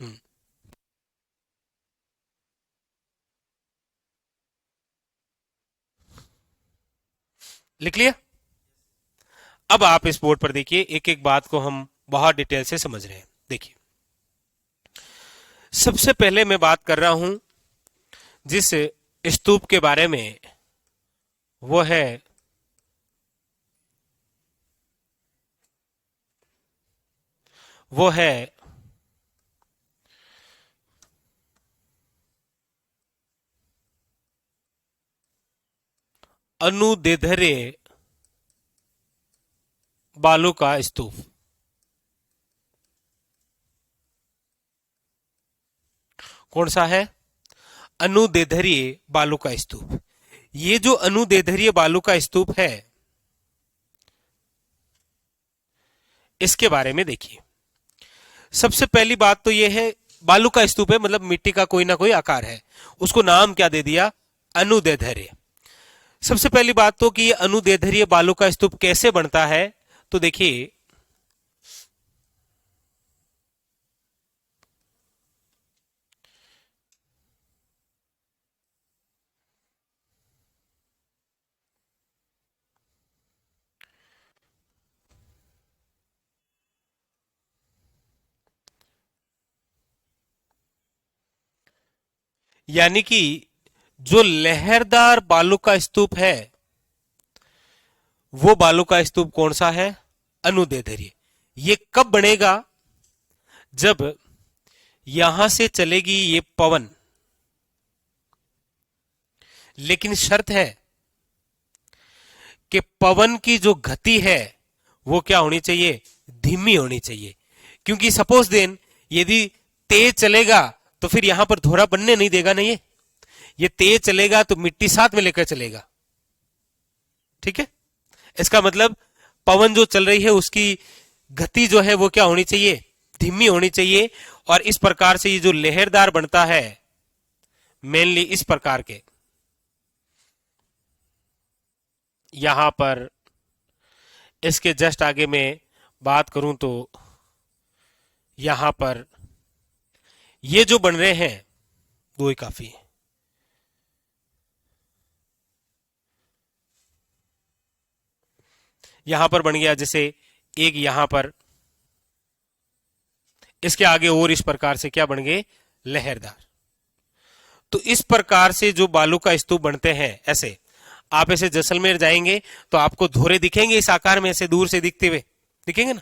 हम्म, लिख लिया। अब आप इस बोर्ड पर देखिए, एक एक बात को हम बहुत डिटेल से समझ रहे हैं। देखिए, सबसे पहले मैं बात कर रहा हूं जिस स्तूप के बारे में, वो है वो है अनुदेधरे बालू का स्तूप। कौन सा है? अनुदेधरीय बालू का स्तूप। ये जो अनुदेधरीय बालू का स्तूप है, इसके बारे में देखिए। सबसे पहली बात तो यह है, बालू का स्तूप है मतलब मिट्टी का कोई ना कोई आकार है, उसको नाम क्या दे दिया? अनुदैर्ध्य। सबसे पहली बात तो कि ये अनुदैर्ध्य बालू का स्तूप कैसे बनता है, तो देखिए, यानी कि जो लहरदार बालू का स्तूप है, वो बालू का स्तूप कौन सा है? अनुदैर्ध्य। ये कब बनेगा? जब यहां से चलेगी ये पवन, लेकिन शर्त है कि पवन की जो गति है वो क्या होनी चाहिए? धीमी होनी चाहिए। क्योंकि सपोज देन यदि तेज चलेगा तो फिर यहां पर धोरा बनने नहीं देगा ना। ये तेज चलेगा तो मिट्टी साथ में लेकर चलेगा। ठीक है। इसका मतलब पवन जो चल रही है उसकी गति जो है वो क्या होनी चाहिए? धीमी होनी चाहिए। और इस प्रकार से ये जो लहरदार बनता है, मेनली इस प्रकार के, यहां पर इसके जस्ट आगे में बात करूं तो यहां पर ये जो बन रहे हैं वो ही काफी है। यहां पर बन गया जैसे एक यहां पर, इसके आगे और इस प्रकार से क्या बन गए, लहरदार। तो इस प्रकार से जो बालू का स्तूप बनते हैं, ऐसे आप ऐसे जैसलमेर जाएंगे तो आपको धोरे दिखेंगे इस आकार में, ऐसे दूर से दिखते हुए दिखेंगे ना।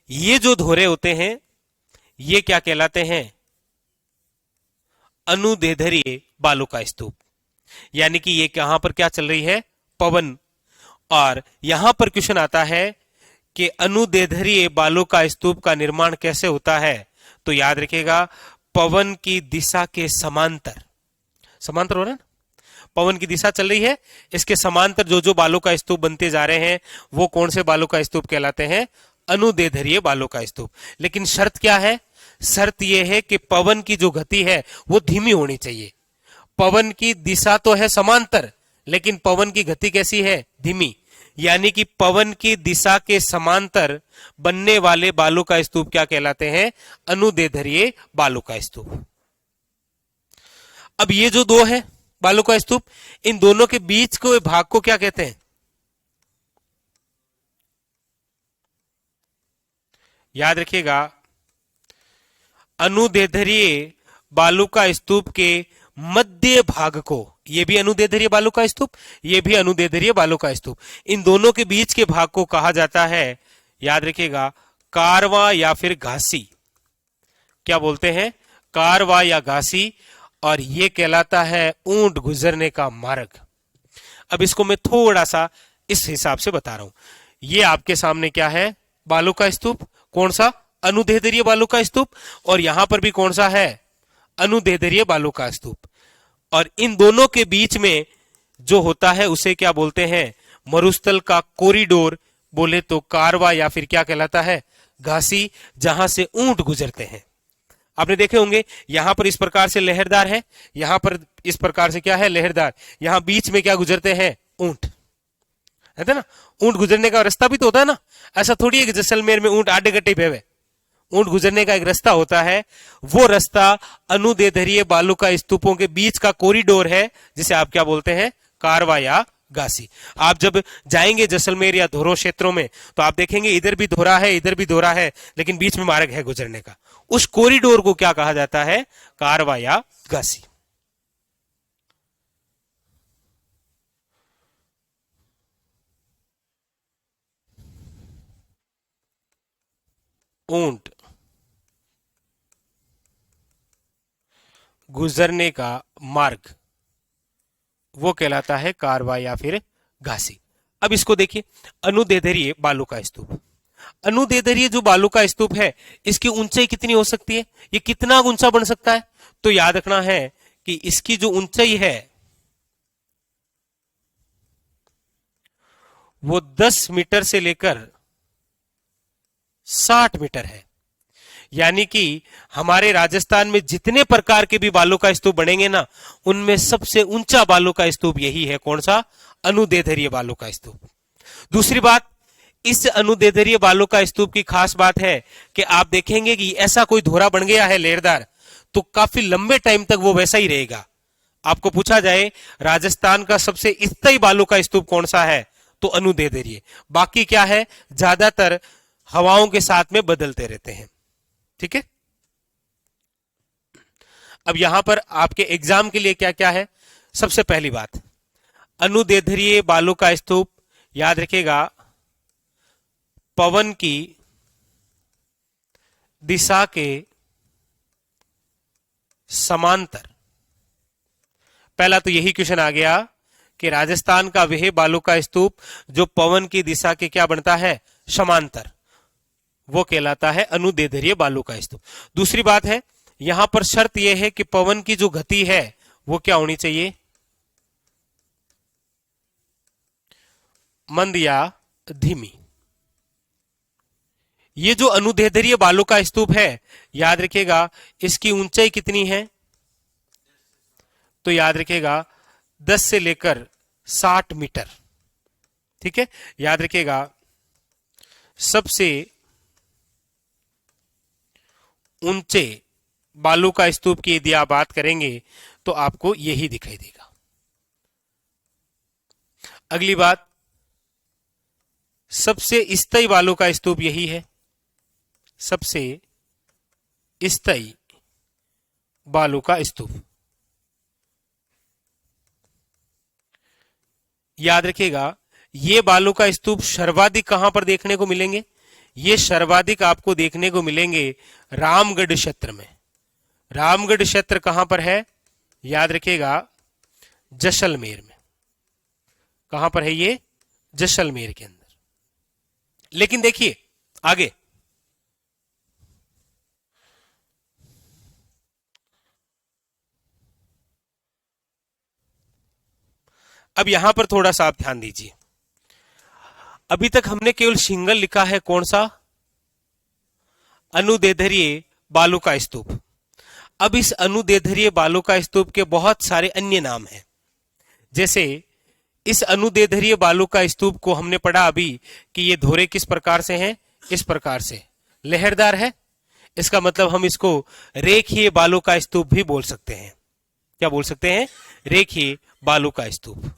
ये जो धोरे होते हैं ये क्या कहलाते हैं, अनुदैर्ध्य बालू का स्तूप। यानी कि ये कहां पर क्या चल रही है, पवन। और यहां पर क्वेश्चन आता है कि अनुदैर्ध्य बालू का स्तूप का निर्माण कैसे होता है। तो याद रखिएगा, पवन की दिशा के समांतर, समांतर हो रहा है ना, पवन की दिशा चल रही है, इसके समांतर जो जो बालू का स्तूप बनते जा रहे हैं वो कौन से बालू का स्तूप कहलाते हैं, अनुदैर्ध्य बालू का स्तूप। लेकिन शर्त क्या है, शर्त यह है कि पवन की जो गति है वो धीमी होनी चाहिए। पवन की दिशा तो है समांतर, लेकिन पवन की गति कैसी है, धीमी। यानी कि पवन की दिशा के समांतर बनने वाले बालू का स्तूप क्या कहलाते हैं, अनुदैर्ध्य बालू का स्तूप। अब ये जो दो है बालू का स्तूप, इन दोनों के बीच के भाग को क्या कहते हैं, याद रखिएगा, अनुदैर्ध्य बालू का स्तूप के मध्य भाग को, ये भी अनुदैर्ध्य बालू का स्तूप, ये भी अनुदैर्ध्य बालू का स्तूप, इन दोनों के बीच के भाग को कहा जाता है, याद रखिएगा, कारवा या फिर घासी। क्या बोलते हैं, कारवा या घासी। और ये कहलाता है ऊंट गुजरने का मार्ग। अब इसको मैं थोड़ा सा इस हिसाब से बता रहा हूं। ये आपके सामने क्या है, बालू का स्तूप, कौन सा, अनुदैर्ध्य बालू का स्तूप। और यहां पर भी कौन सा है, अनुदैर्ध्य बालू का स्तूप। और इन दोनों के बीच में जो होता है उसे क्या बोलते हैं, मरुस्थल का कॉरिडोर बोले तो कारवा या फिर क्या कहलाता है, घासी, जहां से ऊंट गुजरते हैं। आपने देखे होंगे यहां पर इस प्रकार से लहरदार है, यहां पर इस प्रकार से क्या है, लहरदार। यहां बीच में क्या गुजरते हैं, ऊंट, है ना। ऊंट गुजरने का रास्ता भी तो होता है ना, ऐसा थोड़ी है कि जैसलमेर में ऊंट आडे गट्टे पे हुए। ऊंट गुजरने का एक रास्ता होता है, वो रास्ता अनुदैर्ध्य बालू का स्तूपों के बीच का कॉरिडोर है, जिसे आप क्या बोलते हैं, कारवा या घासी। आप जब जाएंगे जैसलमेर या धोरो क्षेत्रों में तो आप देखेंगे इधर भी धोरा है, इधर भी धोरा है, लेकिन बीच में मार्ग है गुजरने का। उस कॉरिडोर को क्या कहा जाता है, कारवा या घासी। ऊंट गुजरने का मार्ग वो कहलाता है कारवा या फिर घासी। अब इसको देखिए, अनुदैर्ध्य बालू का स्तूप। अनुदैर्ध्य जो बालू का स्तूप है, इसकी ऊंचाई कितनी हो सकती है, ये कितना ऊंचा बन सकता है। तो याद रखना है कि इसकी जो ऊंचाई है वो 10 मीटर से लेकर 60 मीटर है। यानी कि हमारे राजस्थान में जितने प्रकार के भी बालू का स्तूप बनेंगे ना, उनमें सबसे ऊंचा बालू का स्तूप यही है, कौन सा, अनुदैर्ध्य बालू का स्तूप। दूसरी बात, इस अनुदैर्ध्य बालू का स्तूप की खास बात है कि आप देखेंगे कि ऐसा कोई धोरा बन गया है लेरदार, तो काफी लंबे टाइम तक वो वैसा ही रहेगा। आपको पूछा जाए राजस्थान का सबसे स्थायी बालू का स्तूप कौन सा है, तो अनुदैर्ध्य। बाकी क्या है, ज्यादातर हवाओं के साथ में बदलते रहते हैं। ठीक है। अब यहां पर आपके एग्जाम के लिए क्या क्या है, सबसे पहली बात, अनुदैर्ध्य बालू का स्तूप, याद रखिएगा, पवन की दिशा के समांतर। पहला तो यही क्वेश्चन आ गया कि राजस्थान का वह बालू का स्तूप जो पवन की दिशा के क्या बनता है, समांतर, वो कहलाता है अनुदैर्ध्य बालू का स्तूप। दूसरी बात है, यहां पर शर्त यह है कि पवन की जो गति है वो क्या होनी चाहिए, मंद या धीमी। ये जो अनुदैर्ध्य बालू का स्तूप है, याद रखिएगा, इसकी ऊंचाई कितनी है, तो याद रखिएगा 10 से लेकर 60 मीटर। ठीक है, याद रखिएगा, सबसे ऊंचे बालू का स्तूप की यदि आप बात करेंगे तो आपको यही दिखाई देगा। अगली बात, सबसे स्थायी बालू का स्तूप यही है, सबसे स्थायी बालू का स्तूप। याद रखिएगा, ये बालू का स्तूप सर्वाधिक कहां पर देखने को मिलेंगे? ये सर्वाधिक आपको देखने को मिलेंगे रामगढ़ क्षेत्र में। रामगढ़ क्षेत्र कहां पर है? याद रखिएगा, जैसलमेर में। कहां पर है ये? जैसलमेर के अंदर। लेकिन देखिए आगे, अब यहां पर थोड़ा सा आप ध्यान दीजिए। अभी तक हमने केवल सिंगल लिखा है, कौन सा? अनुदैर्ध्य बालू का स्तूप। अब इस अनुदैर्ध्य बालू का स्तूप के बहुत सारे अन्य नाम हैं। जैसे इस अनुदैर्ध्य बालू का स्तूप को हमने पढ़ा अभी कि ये धोरे किस प्रकार से हैं? इस प्रकार से लहरदार है। इसका मतलब हम इसको रेखीय बालू का स्तूप भी बोल सकते हैं। क्या बोल सकते हैं? रेखीय बालू का स्तूप।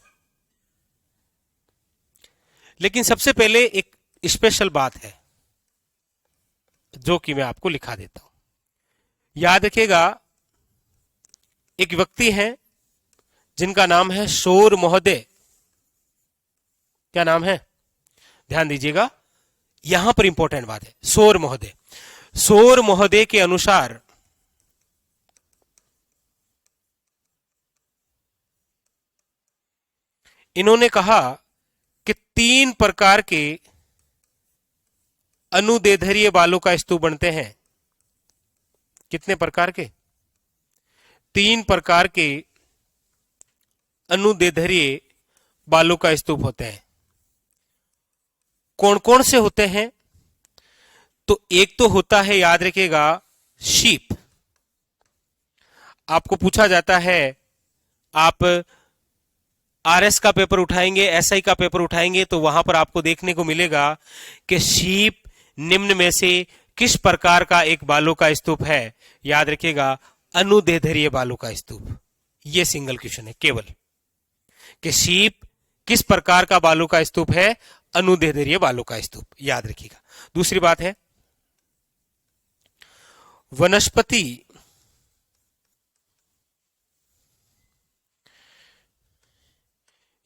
लेकिन सबसे पहले एक स्पेशल बात है जो कि मैं आपको लिखा देता हूं। याद रखिएगा, एक व्यक्ति हैं जिनका नाम है शोर महोदय। क्या नाम है? ध्यान दीजिएगा, यहां पर इंपॉर्टेंट बात है, शोर महोदय। शोर महोदय के अनुसार इन्होंने कहा कि 3 प्रकार के अनुदैर्ध्य बालू का स्तूप बनते हैं। कितने प्रकार के? 3 प्रकार के अनुदैर्ध्य बालू का स्तूप होते हैं। कौन कौन से होते हैं? तो एक तो होता है, याद रखिएगा, शीप। आपको पूछा जाता है, आप आरएस का पेपर उठाएंगे, एसआई का पेपर उठाएंगे, तो वहां पर आपको देखने को मिलेगा कि शीप निम्न में से किस प्रकार का एक बालू का स्तूप है? याद रखिएगा, अनुदैर्ध्य बालू का स्तूप। यह सिंगल क्वेश्चन है केवल कि शीप किस प्रकार का बालू का स्तूप है? अनुदैर्ध्य बालू का स्तूप। याद रखिएगा। दूसरी बात है, वनस्पति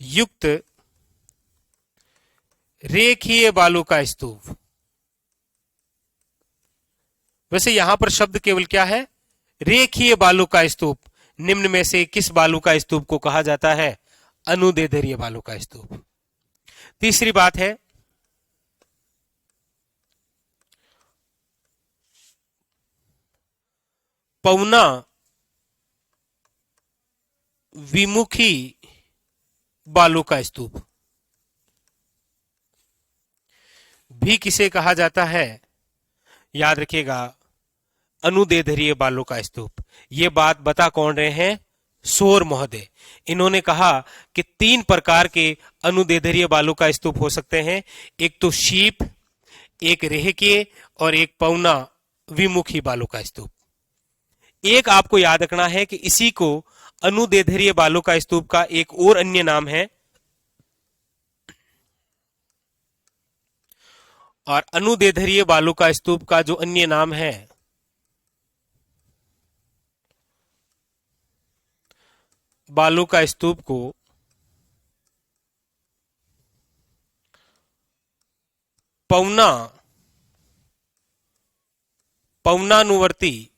युक्त रेखीय बालू का स्तूप। वैसे यहां पर शब्द केवल क्या है? रेखीय बालू का स्तूप। निम्न में से किस बालू का स्तूप को कहा जाता है? अनुदैर्ध्य बालू का स्तूप। तीसरी बात है, पौना विमुखी बालू का स्तूप भी किसे कहा जाता है? याद रखिएगा, अनुदैर्ध्य बालू का स्तूप। ये बात बता कौन रहे हैं? शोर महोदय। इन्होंने कहा कि 3 प्रकार के अनुदैर्ध्य बालू का स्तूप हो सकते हैं। एक तो शीप, एक रेखीय और एक पौना विमुखी बालू का स्तूप। एक आपको याद रखना है कि इसी को अनुदैर्ध्य बालू का स्तूप का एक और अन्य नाम है, और अनुदैर्ध्य बालू का स्तूप का जो अन्य नाम है, बालू का स्तूप को पौनानुवर्ती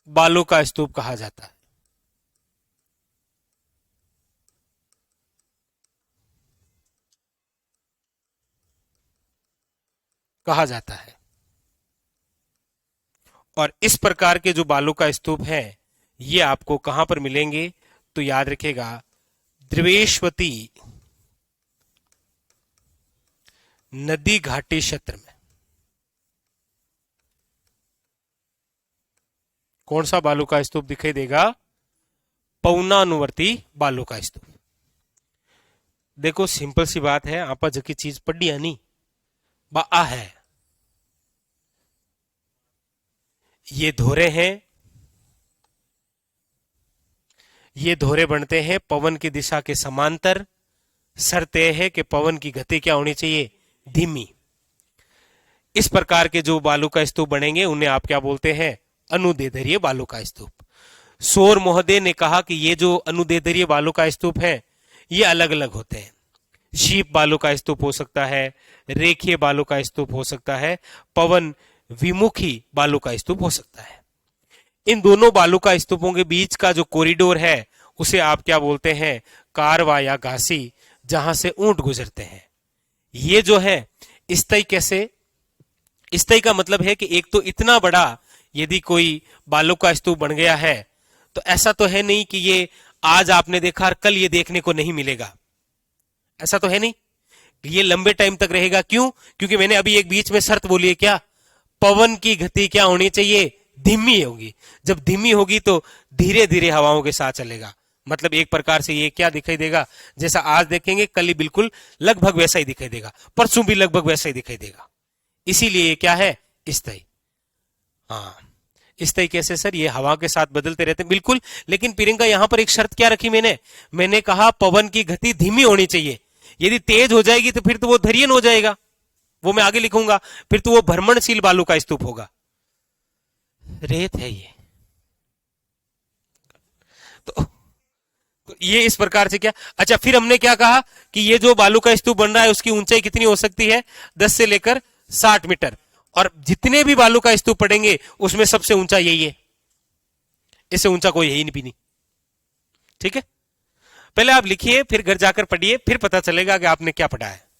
बालू का स्तूप कहा जाता है। कहा जाता है। और इस प्रकार के जो बालू का स्तूप है, ये आपको कहां पर मिलेंगे? तो याद रखिएगा, द्रवेशवती नदी घाटी क्षेत्र में। कौन सा बालू का स्तूप दिखाई देगा? पौनानुवर्ती बालू का स्तूप। देखो सिंपल सी बात है, आप जकी चीज पढ़ी है नहीं बा है। ये धोरे हैं, ये धोरे बनते हैं पवन की दिशा के समांतर, शर्त यह है कि पवन की गति क्या होनी चाहिए, धीमी। इस प्रकार के जो बालू का स्तूप बनेंगे उन्हें आप क्या बोलते हैं, अनुदेधरीय बालू का स्तूप। सौर महोदय ने कहा कि ये जो अनुदेधरीय बालू का स्तूप है ये अलग अलग होते हैं। शीप बालू का स्तूप हो सकता है, रेखीय बालू का स्तूप हो सकता है, पवन विमुखी बालू का स्तूप हो सकता है। इन दोनों बालू का स्तूपों के बीच का जो कॉरिडोर है उसे आप क्या बोलते हैं, कारवा या घासी, जहां से ऊंट गुजरते हैं। ये जो है स्तयी, कैसे स्तयी का मतलब है कि एक तो इतना बड़ा यदि कोई बालू का स्तूप बन गया है तो ऐसा तो है नहीं कि ये आज आपने देखा और कल ये देखने को नहीं मिलेगा, ऐसा तो है नहीं। ये लंबे टाइम तक रहेगा। क्यों? क्योंकि मैंने अभी एक बीच में शर्त बोली है, क्या, पवन की गति क्या होनी चाहिए, धीमी होगी। जब धीमी होगी तो धीरे धीरे हवाओं के साथ चलेगा। मतलब एक प्रकार से ये क्या दिखाई देगा, जैसा आज देखेंगे कल ही बिल्कुल लगभग वैसा ही दिखाई देगा, परसों भी लगभग वैसा ही दिखाई देगा। इसीलिए ये क्या है, स्थायी। हाँ, स्थायी कैसे सर, ये हवा के साथ बदलते रहते हैं, बिल्कुल। लेकिन प्रियंका यहां पर एक शर्त क्या रखी मैंने कहा पवन की गति धीमी होनी चाहिए। यदि तेज हो जाएगी तो फिर तो वो धैर्यन हो जाएगा, वो मैं आगे लिखूंगा, फिर तो वो भ्रमणशील बालू का स्तूप होगा। रेत है ये। तो ये इस प्रकार से क्या, अच्छा फिर हमने क्या कहा कि ये जो बालू का स्तूप बन रहा है उसकी ऊंचाई कितनी हो सकती है, 10 से लेकर 60 मीटर। और जितने भी बालू का स्तूप पड़ेंगे उसमें सबसे ऊंचा यही है, इससे ऊंचा कोई है ही नहीं भी नहीं। ठीक है, पहले आप लिखिए फिर घर जाकर पढ़िए, फिर पता चलेगा कि आपने क्या पढ़ा है।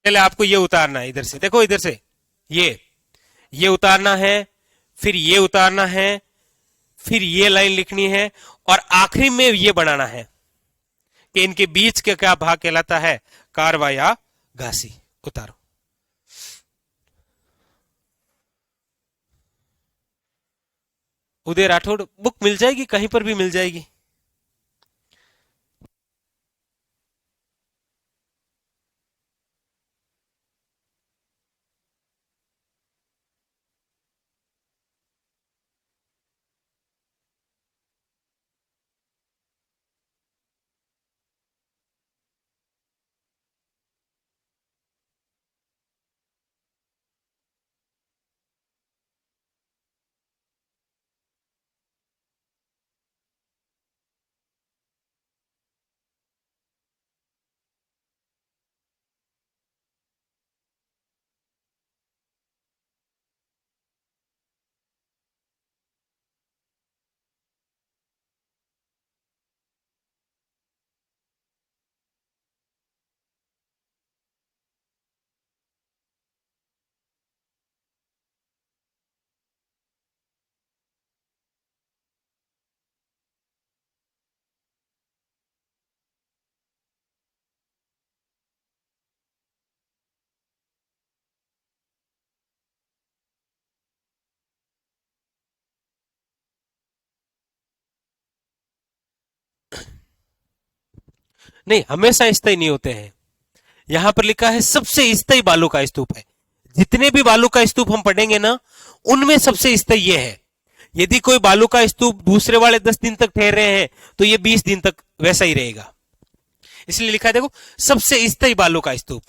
पहले आपको ये उतारना है, इधर से देखो, इधर से ये उतारना है, फिर ये उतारना है, फिर ये लाइन लिखनी है, और आखिरी में ये बनाना है कि इनके बीच का क्या भाग कहलाता है, कारवा या घासी। उतारो। उदय राठौड़, बुक मिल जाएगी, कहीं पर भी मिल जाएगी। नहीं, हमेशा स्थायी नहीं होते हैं। यहां पर लिखा है सबसे स्थायी बालू का स्तूप है। जितने भी बालू का स्तूप हम पढ़ेंगे ना, उनमें सबसे स्थायी ये है। यदि कोई बालू का स्तूप दूसरे वाले 10 दिन तक ठहर रहे हैं तो ये 20 दिन तक वैसा ही रहेगा। इसलिए लिखा है देखो, सबसे स्थायी बालू का स्तूप।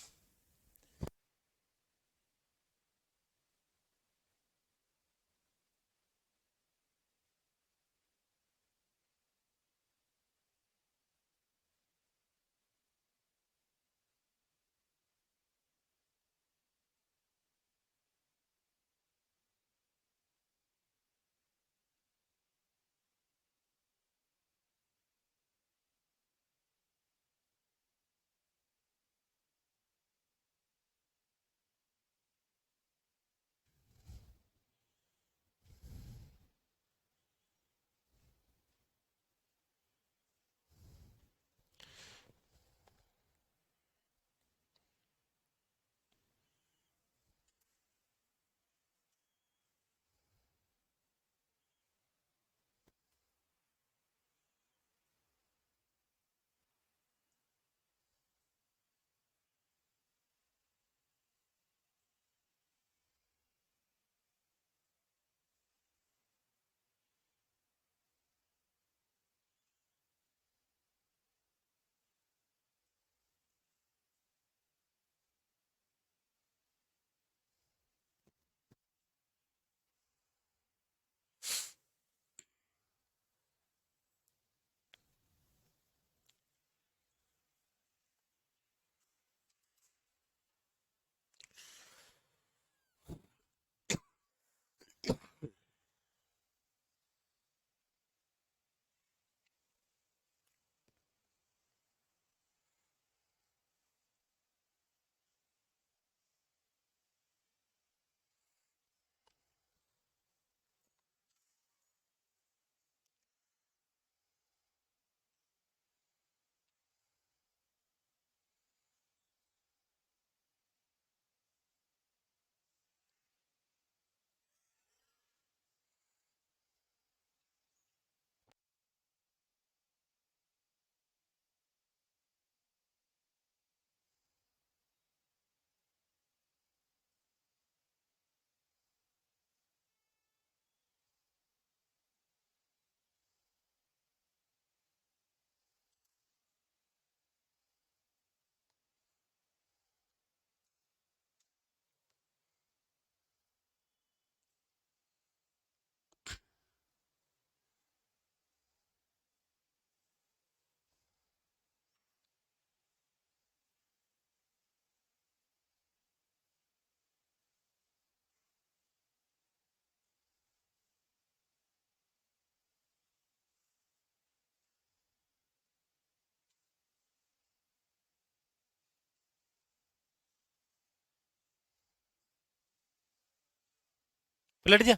पलट जा,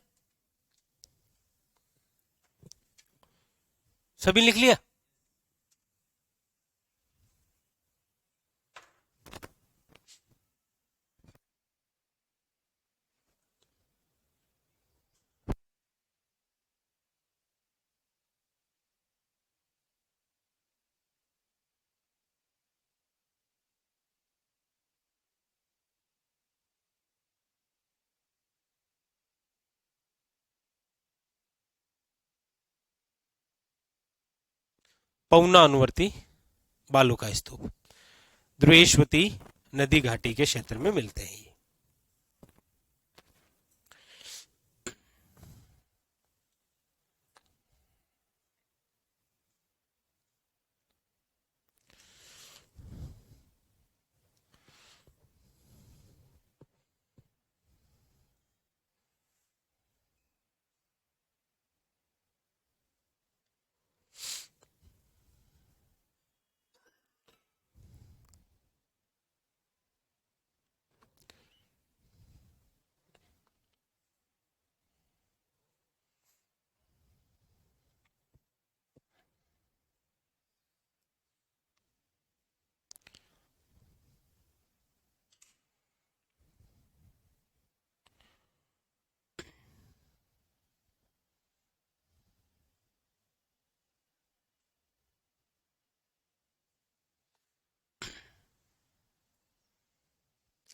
सभी लिख लिया। पौना अनुवर्ती बालू का स्तूप द्वेषवती नदी घाटी के क्षेत्र में मिलते हैं ये।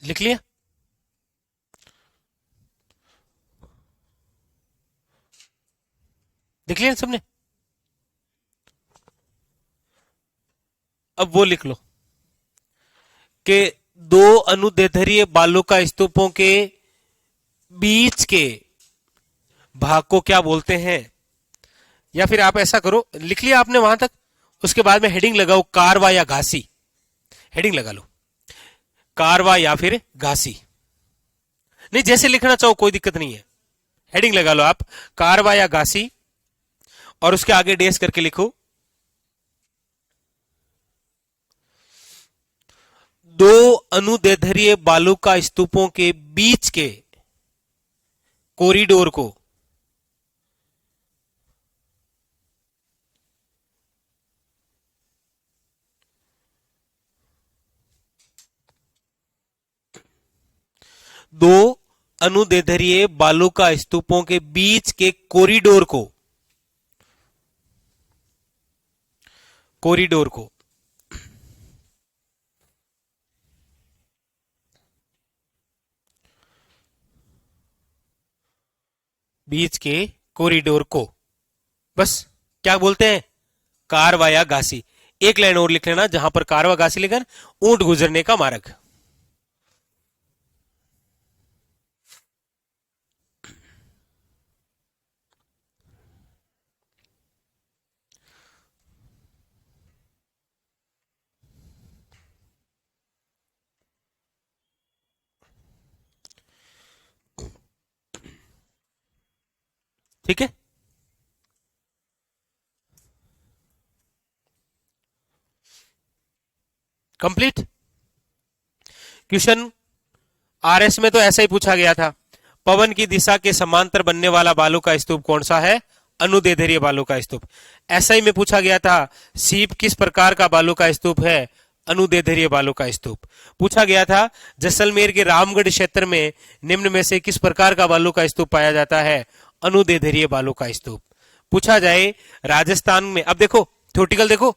लिख लिया। लिख लिया सबने। अब वो लिख लो कि दो अनुदैर्ध्य बालू का स्तूपों के बीच के भाग को क्या बोलते हैं। या फिर आप ऐसा करो, लिख लिया आपने वहां तक, उसके बाद में हेडिंग लगाओ कारवा या घासी। हेडिंग लगा लो कारवा या फिर घासी, नहीं जैसे लिखना चाहो कोई दिक्कत नहीं है। हेडिंग लगा लो आप कारवा या घासी और उसके आगे डेस करके लिखो दो अनुदैर्ध्य बालू का स्तूपों के बीच के कॉरिडोर को दो अनुदैर्ध्य बालू का स्तूपों के बीच के कॉरिडोर को बीच के कॉरिडोर को बस क्या बोलते हैं, कारवा या घासी। एक लाइन और लिख लेना जहां पर कारवा घासी लिखा ऊंट गुजरने का मार्ग। ठीक है, कंप्लीट। क्वेश्चन आरएस में तो ऐसा ही पूछा गया था, पवन की दिशा के समांतर बनने वाला बालू का स्तूप कौन सा है, अनुदैर्ध्य बालू का स्तूप। ऐसा ही में पूछा गया था सीप किस प्रकार का बालू का स्तूप है, अनुदैर्ध्य बालू का स्तूप। पूछा गया था जैसलमेर के रामगढ़ क्षेत्र में निम्न में से किस प्रकार का बालू का स्तूप पाया जाता है, अनुदैर्ध्य बालू का स्तूप। पूछा जाए राजस्थान में, अब देखो थ्योरेटिकल देखो,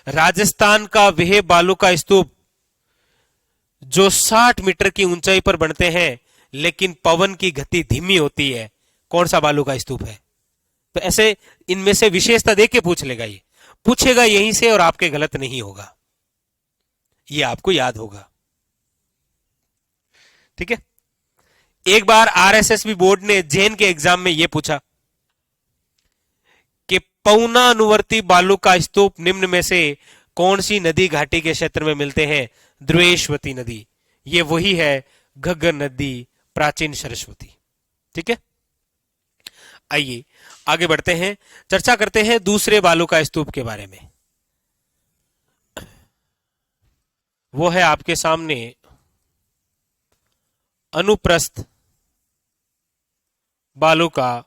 राजस्थान का वह बालू का स्तूप जो 60 मीटर की ऊंचाई पर बनते हैं लेकिन पवन की गति धीमी होती है, कौन सा बालू का स्तूप है। तो ऐसे इनमें से विशेषता देख के पूछ लेगा, ये पूछेगा यहीं से और आपके गलत नहीं होगा, ये आपको याद होगा। ठीक है, एक बार आरएसएस बोर्ड ने जैन के एग्जाम में यह पूछा कि पौना अनुवर्ती बालू का स्तूप निम्न में से कौन सी नदी घाटी के क्षेत्र में मिलते हैं, द्वेषवती नदी। ये वही है घग्गर नदी, प्राचीन सरस्वती। ठीक है, आइए आगे बढ़ते हैं, चर्चा करते हैं दूसरे बालू का स्तूप के बारे में। वो है आपके सामने अनुप्रस्थ बालू का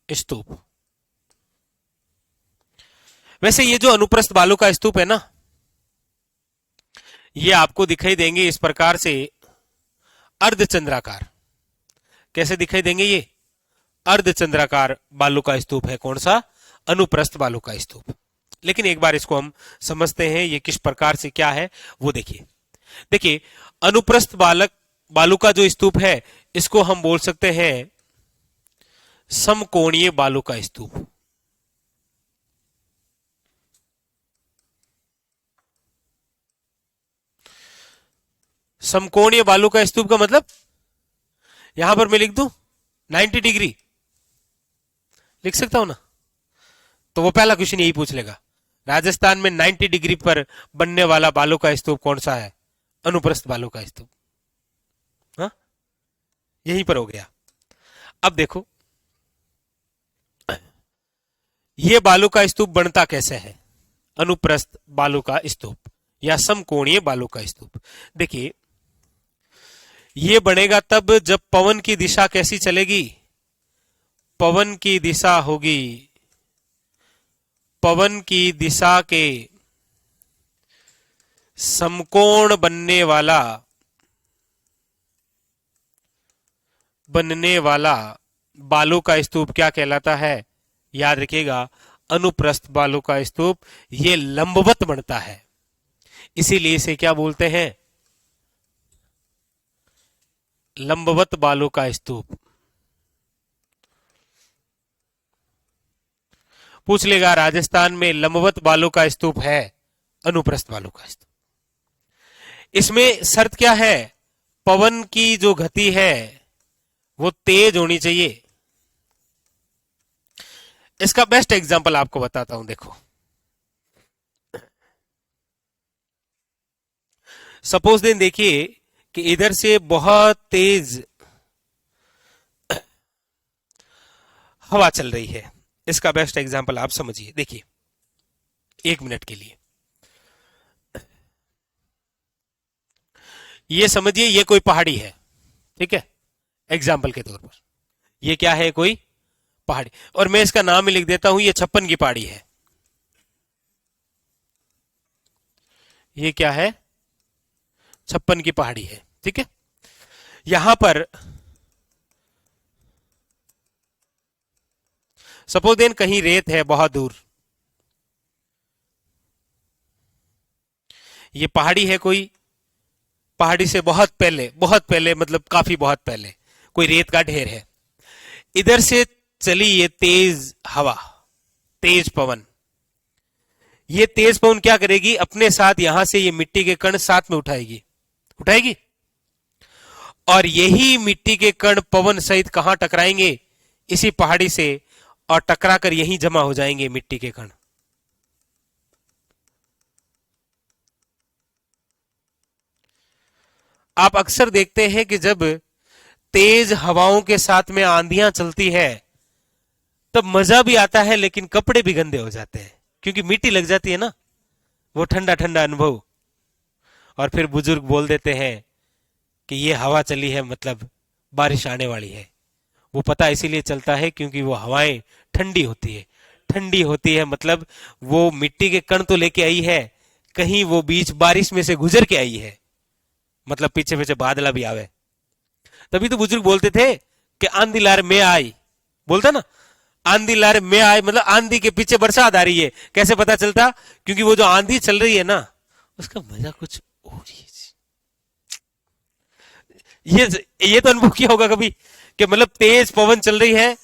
स्तूप। वैसे ये जो अनुप्रस्थ बालू का स्तूप है ना, ये आपको दिखाई देंगे इस प्रकार से, अर्धचंद्राकार। कैसे दिखाई देंगे ये? अर्धचंद्राकार बालू का स्तूप है। कौन सा? अनुप्रस्थ बालू का स्तूप। लेकिन एक बार इसको हम समझते हैं ये किस प्रकार से क्या है वो देखिए। देखिए, अनुप्रस्थ बालू का जो स्तूप है इसको हम बोल सकते हैं समकोणीय बालू का स्तूप। समकोणीय बालू का स्तूप का मतलब यहां पर मैं लिख दूं 90 डिग्री, लिख सकता हूं ना? तो वो पहला क्वेश्चन यही पूछ लेगा, राजस्थान में 90 डिग्री पर बनने वाला बालू का स्तूप कौन सा है? अनुप्रस्थ बालू का स्तूप। हाँ, यहीं पर हो गया। अब देखो, ये बालू का स्तूप बनता कैसे है? अनुप्रस्थ बालू का स्तूप या समकोणीय बालू का स्तूप। देखिए, ये बनेगा तब जब पवन की दिशा कैसी चलेगी? पवन की दिशा होगी, पवन की दिशा के समकोण बनने वाला बालू का स्तूप क्या कहलाता है? याद रखिएगा, अनुप्रस्थ बालू का स्तूप ये लंबवत बनता है, इसीलिए इसे क्या बोलते हैं? लंबवत बालू का स्तूप। पूछ लेगा राजस्थान में लंबवत बालू का स्तूप है, अनुप्रस्थ बालू का स्तूप। इसमें शर्त क्या है? पवन की जो गति है वो तेज होनी चाहिए। इसका बेस्ट एग्जांपल आपको बताता हूं, देखो। सपोज देन देखिए कि इधर से बहुत तेज हवा चल रही है। इसका बेस्ट एग्जांपल आप समझिए, देखिए 1 मिनट के लिए। ये समझिए ये कोई पहाड़ी है, ठीक है, एग्जाम्पल के तौर पर। ये क्या है? कोई पहाड़ी, और मैं इसका नाम ही लिख देता हूं, ये 56 की पहाड़ी है। ये क्या है? 56 की पहाड़ी है, ठीक है। यहां पर सपोज देन कहीं रेत है बहुत दूर, ये पहाड़ी है, कोई पहाड़ी से बहुत पहले मतलब काफी बहुत पहले कोई रेत का ढेर है। इधर से चली ये तेज हवा, तेज पवन। ये तेज पवन क्या करेगी? अपने साथ यहां से ये मिट्टी के कण साथ में उठाएगी, और यही मिट्टी के कण पवन सहित कहां टकराएंगे? इसी पहाड़ी से, और टकरा कर यहीं जमा हो जाएंगे मिट्टी के कण। आप अक्सर देखते हैं कि जब तेज हवाओं के साथ में आंधियां चलती है तब मजा भी आता है, लेकिन कपड़े भी गंदे हो जाते हैं, क्योंकि मिट्टी लग जाती है ना, वो ठंडा ठंडा अनुभव। और फिर बुजुर्ग बोल देते हैं कि ये हवा चली है मतलब बारिश आने वाली है। वो पता इसीलिए चलता है क्योंकि वो हवाएं ठंडी होती है। ठंडी होती है मतलब वो मिट्टी के कण तो लेके आई है, कहीं वो बीच बारिश में से गुजर के आई है, मतलब पीछे पीछे बादला भी आवे। तभी तो बुजुर्ग बोलते थे कि आंधी लार में आई, बोलता ना, आंधी लार में आई मतलब आंधी के पीछे बरसात आ रही है। कैसे पता चलता? क्योंकि वो जो आंधी चल रही है ना, उसका मजा कुछ और ही। ये तो अनुभव किया होगा कभी कि मतलब तेज पवन चल रही है,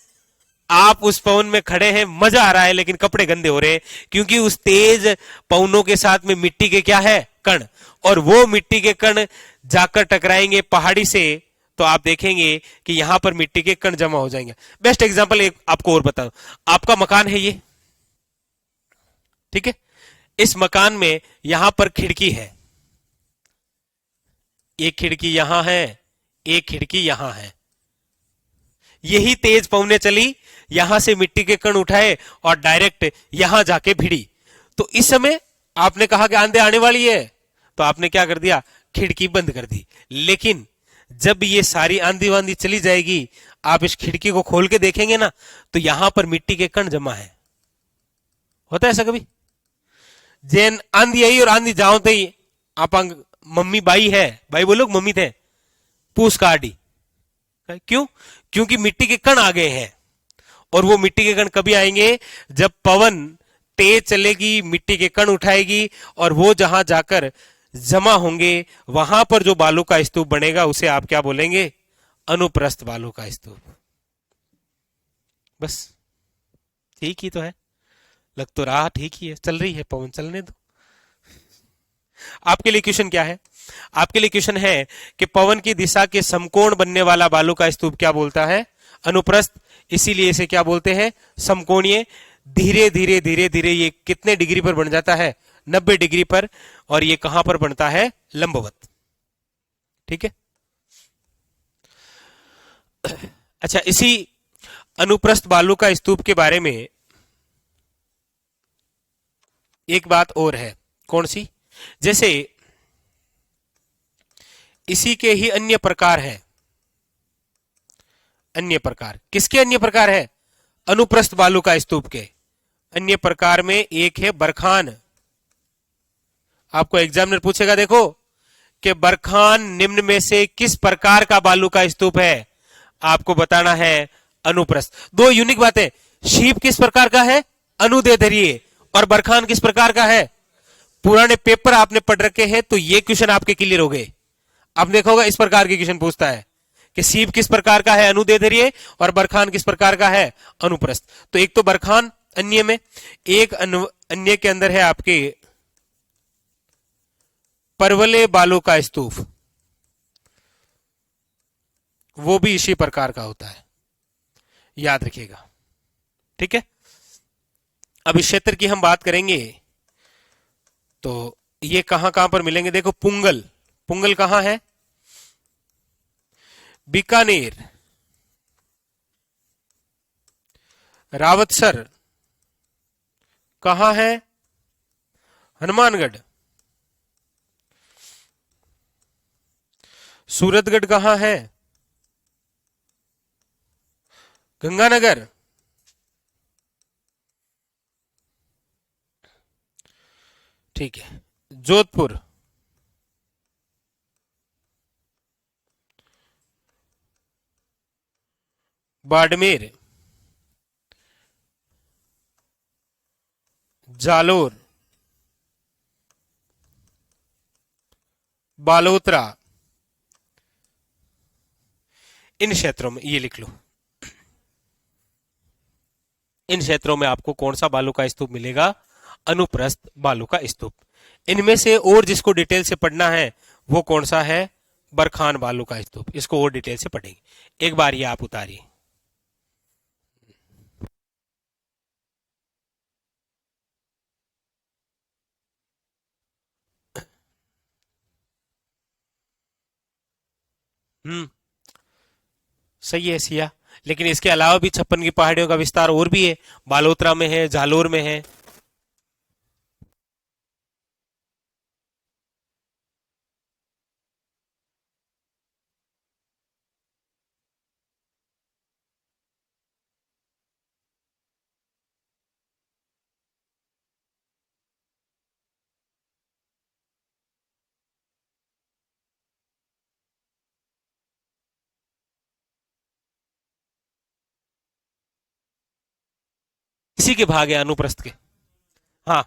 आप उस पवन में खड़े हैं, मजा आ रहा है, लेकिन कपड़े गंदे हो रहे हैं, क्योंकि उस तेज पवनों के साथ में मिट्टी के क्या है? कण। और वो मिट्टी के कण जाकर टकराएंगे पहाड़ी से, तो आप देखेंगे कि यहां पर मिट्टी के कण जमा हो जाएंगे। बेस्ट एग्जांपल एक आपको और बताऊं, आपका मकान है ये, ठीक है, इस मकान में यहां पर खिड़की है, एक खिड़की यहां है, एक खिड़की यहां है। यही तेज पवने चली, यहां से मिट्टी के कण उठाए और डायरेक्ट यहां जाके भिड़ी। तो इस समय आपने कहा कि आंधी आने वाली है, तो आपने क्या कर दिया? खिड़की बंद कर दी। लेकिन जब ये सारी आंधी वांधी चली जाएगी, आप इस खिड़की को खोल के देखेंगे ना, तो यहां पर मिट्टी के कण जमा है। होता है ऐसा कभी? जैन आंधी आई और आंधी जाओ तो ही आप मम्मी बाई है, बाई बोलो मम्मी थे, पूछ काटी। क्यों? क्योंकि मिट्टी के कण आ गए हैं। और वो मिट्टी के कण कभी आएंगे? जब पवन तेज चलेगी, मिट्टी के कण उठाएगी, और वो जहां जाकर जमा होंगे, वहां पर जो बालू का स्तूप बनेगा उसे आप क्या बोलेंगे? अनुप्रस्थ बालू का स्तूप। बस, ठीक ही तो है। लग तो रहा ठीक ही है, चल रही है पवन, चलने दो। आपके लिए क्वेश्चन क्या है? आपके लिए क्वेश्चन है कि पवन की दिशा के समकोण बनने वाला बालू का स्तूप क्या बोलता है? अनुप्रस्थ। इसीलिए इसे क्या बोलते हैं? समकोणीय। धीरे धीरे धीरे धीरे ये कितने डिग्री पर बन जाता है? 90 डिग्री पर। और ये कहां पर बनता है? लंबवत। ठीक है। अच्छा, इसी अनुप्रस्थ बालू का स्तूप के बारे में एक बात और है। कौन सी? जैसे इसी के ही अन्य प्रकार है। अन्य प्रकार किसके अन्य प्रकार है? अनुप्रस्थ बालू का स्तूप के अन्य प्रकार में एक है बरखान। आपको एग्जामिनर पूछेगा, देखो कि बरखान निम्न में से किस प्रकार का बालू का स्तूप है? आपको बताना है अनुप्रस्थ। दो यूनिक बातें। शीप किस प्रकार का है? अनुदैर्ध्य। और बरखान किस प्रकार का है? पुराने पेपर आपने पढ़ रखे हैं तो ये क्वेश्चन आपके क्लियर हो गए। अब देखा होगा इस प्रकार के क्वेश्चन पूछता है कि सीप किस प्रकार का है? अनुदैर्ध्य। और बरखान किस प्रकार का है? अनुप्रस्थ। तो एक तो बरखान अन्य में, एक अन्य के अंदर है आपके परवले बालू का स्तूप, वो भी इसी प्रकार का होता है, याद रखिएगा। ठीक है। अब इस क्षेत्र की हम बात करेंगे तो ये कहां कहां पर मिलेंगे? देखो, पुंगल। पुंगल कहां है? बीकानेर, रावतसर कहां है? हनुमानगढ़। सूरतगढ़ कहां है? गंगानगर। ठीक है। जोधपुर, बाड़मेर, जालोर, बालोतरा। इन क्षेत्रों में ये लिख लो। इन क्षेत्रों में आपको कौन सा बालू का स्तूप मिलेगा? अनुप्रस्थ बालू का स्तूप। इनमें से और जिसको डिटेल से पढ़ना है वो कौन सा है? बरखान बालू का स्तूप। इसको और डिटेल से पढ़ेंगे। एक बार ये आप उतारिए। हम्म, सही है सिया। लेकिन इसके अलावा भी छप्पन की पहाड़ियों का विस्तार और भी है। बालोतरा में है, जालोर में है। इसी के भाग है अनुप्रस्थ के। हाँ।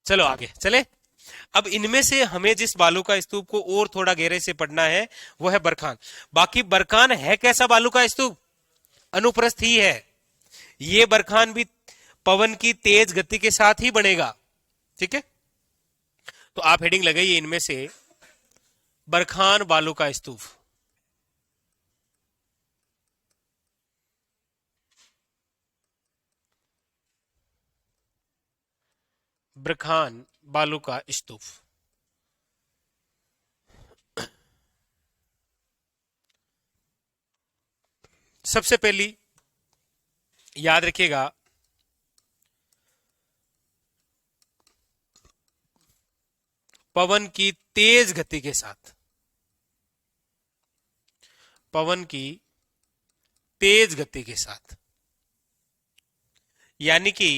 चलो आगे चले। अब इनमें से हमें जिस बालू का स्तूप को और थोड़ा गहरे से पढ़ना है वो है बरखान। बाकी बरखान है कैसा बालू का स्तूप? अनुप्रस्थ ही है। ये बरखान भी पवन की तेज गति के साथ ही बनेगा। ठीक है, तो आप हेडिंग लगाइए इनमें से बरखान बालू का स्तूप। बरखान बालू का स्तूप। सबसे पहली याद रखिएगा, पवन की तेज गति के साथ, पवन की तेज गति के साथ, यानी कि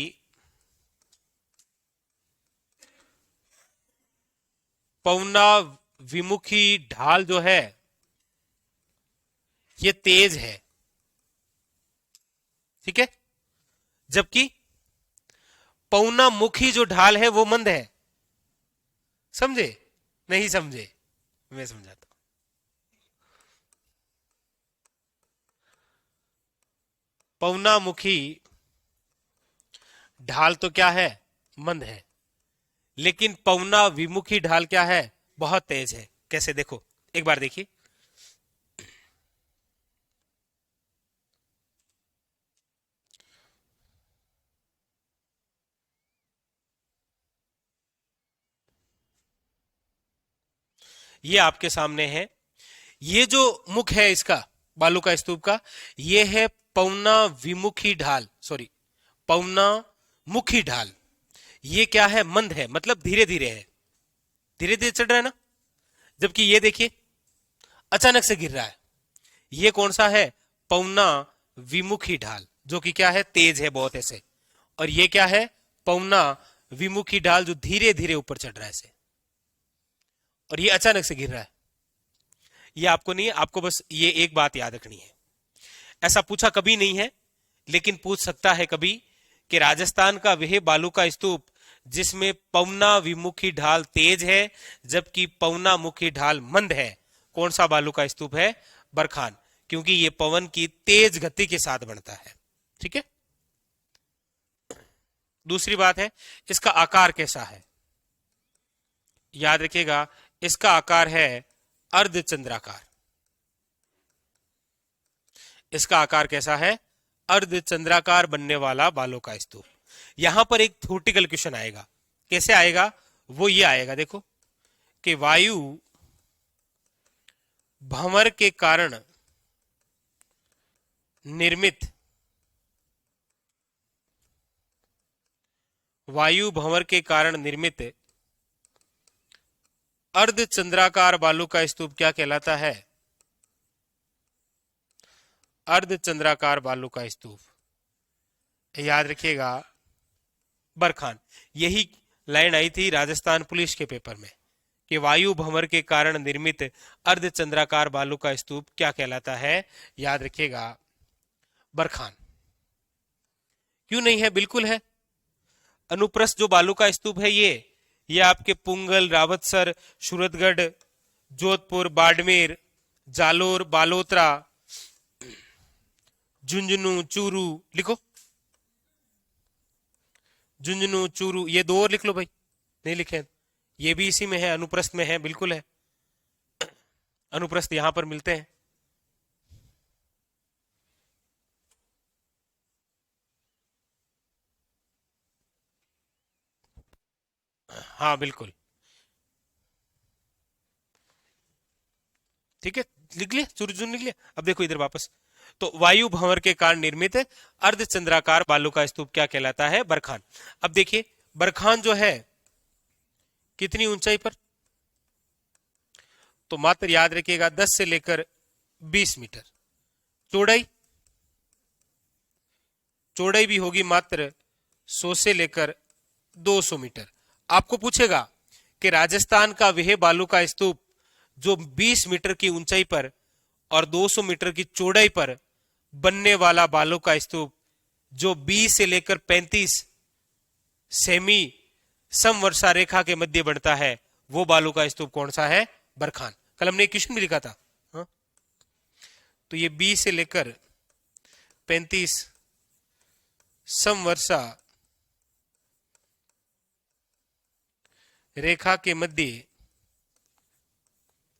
पवना विमुखी ढाल जो है ये तेज है। ठीक है, जबकि पवना मुखी जो ढाल है वो मंद है। समझे? नहीं समझे? मैं समझाता हूं। पवना मुखी ढाल तो क्या है? मंद है। लेकिन पवना विमुखी ढाल क्या है? बहुत तेज है। कैसे? देखो एक बार देखिए। ये आपके सामने है, ये जो मुख है इसका बालू का स्तूप का, ये है पवना विमुखी ढाल, सॉरी पवना मुखी ढाल। ये क्या है? मंद है, मतलब धीरे धीरे है, धीरे धीरे चढ़ रहा है ना। जबकि ये देखिए अचानक से गिर रहा है। ये कौन सा है? पवना विमुखी ढाल, जो कि क्या है? तेज है बहुत ऐसे। और ये क्या है? पवना विमुखी ढाल जो धीरे धीरे ऊपर चढ़ रहा है ऐसे, और ये अचानक से गिर रहा है। ये आपको नहीं है, आपको बस ये एक बात याद रखनी है। ऐसा पूछा कभी नहीं है, लेकिन पूछ सकता है कभी कि राजस्थान का वह बालू का स्तूप जिसमें पवना विमुखी ढाल तेज है जबकि पवना मुखी ढाल मंद है, कौन सा बालू का स्तूप है? बरखान, क्योंकि ये पवन की तेज गति के साथ बनता है। ठीक है, दूसरी बात है इसका आकार कैसा है। याद रखिएगा इसका आकार है अर्धचंद्राकार। इसका आकार कैसा है? अर्धचंद्राकार बनने वाला बालों का स्तूप। यहां पर एक थ्योरेटिकल क्वेश्चन आएगा। कैसे आएगा? वो ये आएगा, देखो कि वायु भंवर के कारण निर्मित, वायु भंवर के कारण निर्मित अर्धचंद्राकार बालू का स्तूप क्या कहलाता है? अर्धचंद्राकार बालू का स्तूप। याद रखिएगा बरखान। यही लाइन आई थी राजस्थान पुलिस के पेपर में कि वायु भंवर के कारण निर्मित अर्धचंद्राकार बालू का स्तूप क्या कहलाता है? याद रखिएगा बरखान। क्यों नहीं है? बिल्कुल है। अनुप्रस्थ जो बालू का स्तूप है ये आपके पुंगल, रावतसर, सूरतगढ़, जोधपुर, बाड़मेर, जालोर, बालोतरा, झुंझुनू, चूरू, लिखो झुंझुनू, चूरू, ये दो और लिख लो भाई, नहीं लिखे ये भी इसी में है, अनुप्रस्थ में है, बिल्कुल है। अनुप्रस्थ यहां पर मिलते हैं। हाँ बिल्कुल, ठीक है, लिख लिया, चुरचुन लिख लिया। अब देखो इधर वापस, तो वायु भंवर के कारण निर्मित अर्धचंद्राकार बालू का स्तूप क्या कहलाता है? बरखान। अब देखिए बरखान जो है कितनी ऊंचाई पर, तो मात्र याद रखिएगा 10 से लेकर 20 मीटर। चौड़ाई, चौड़ाई भी होगी मात्र 100 से लेकर 200 मीटर। आपको पूछेगा कि राजस्थान का वह बालू का स्तूप जो 20 मीटर की ऊंचाई पर और 200 मीटर की चौड़ाई पर बनने वाला बालू का स्तूप जो 20 से लेकर 35 सेमी समवर्षा रेखा के मध्य बनता है, वो बालू का स्तूप कौन सा है? बरखान। कल हमने क्वेश्चन भी लिखा था। हाँ? तो ये 20 से लेकर 35 समवर्षा रेखा के मध्य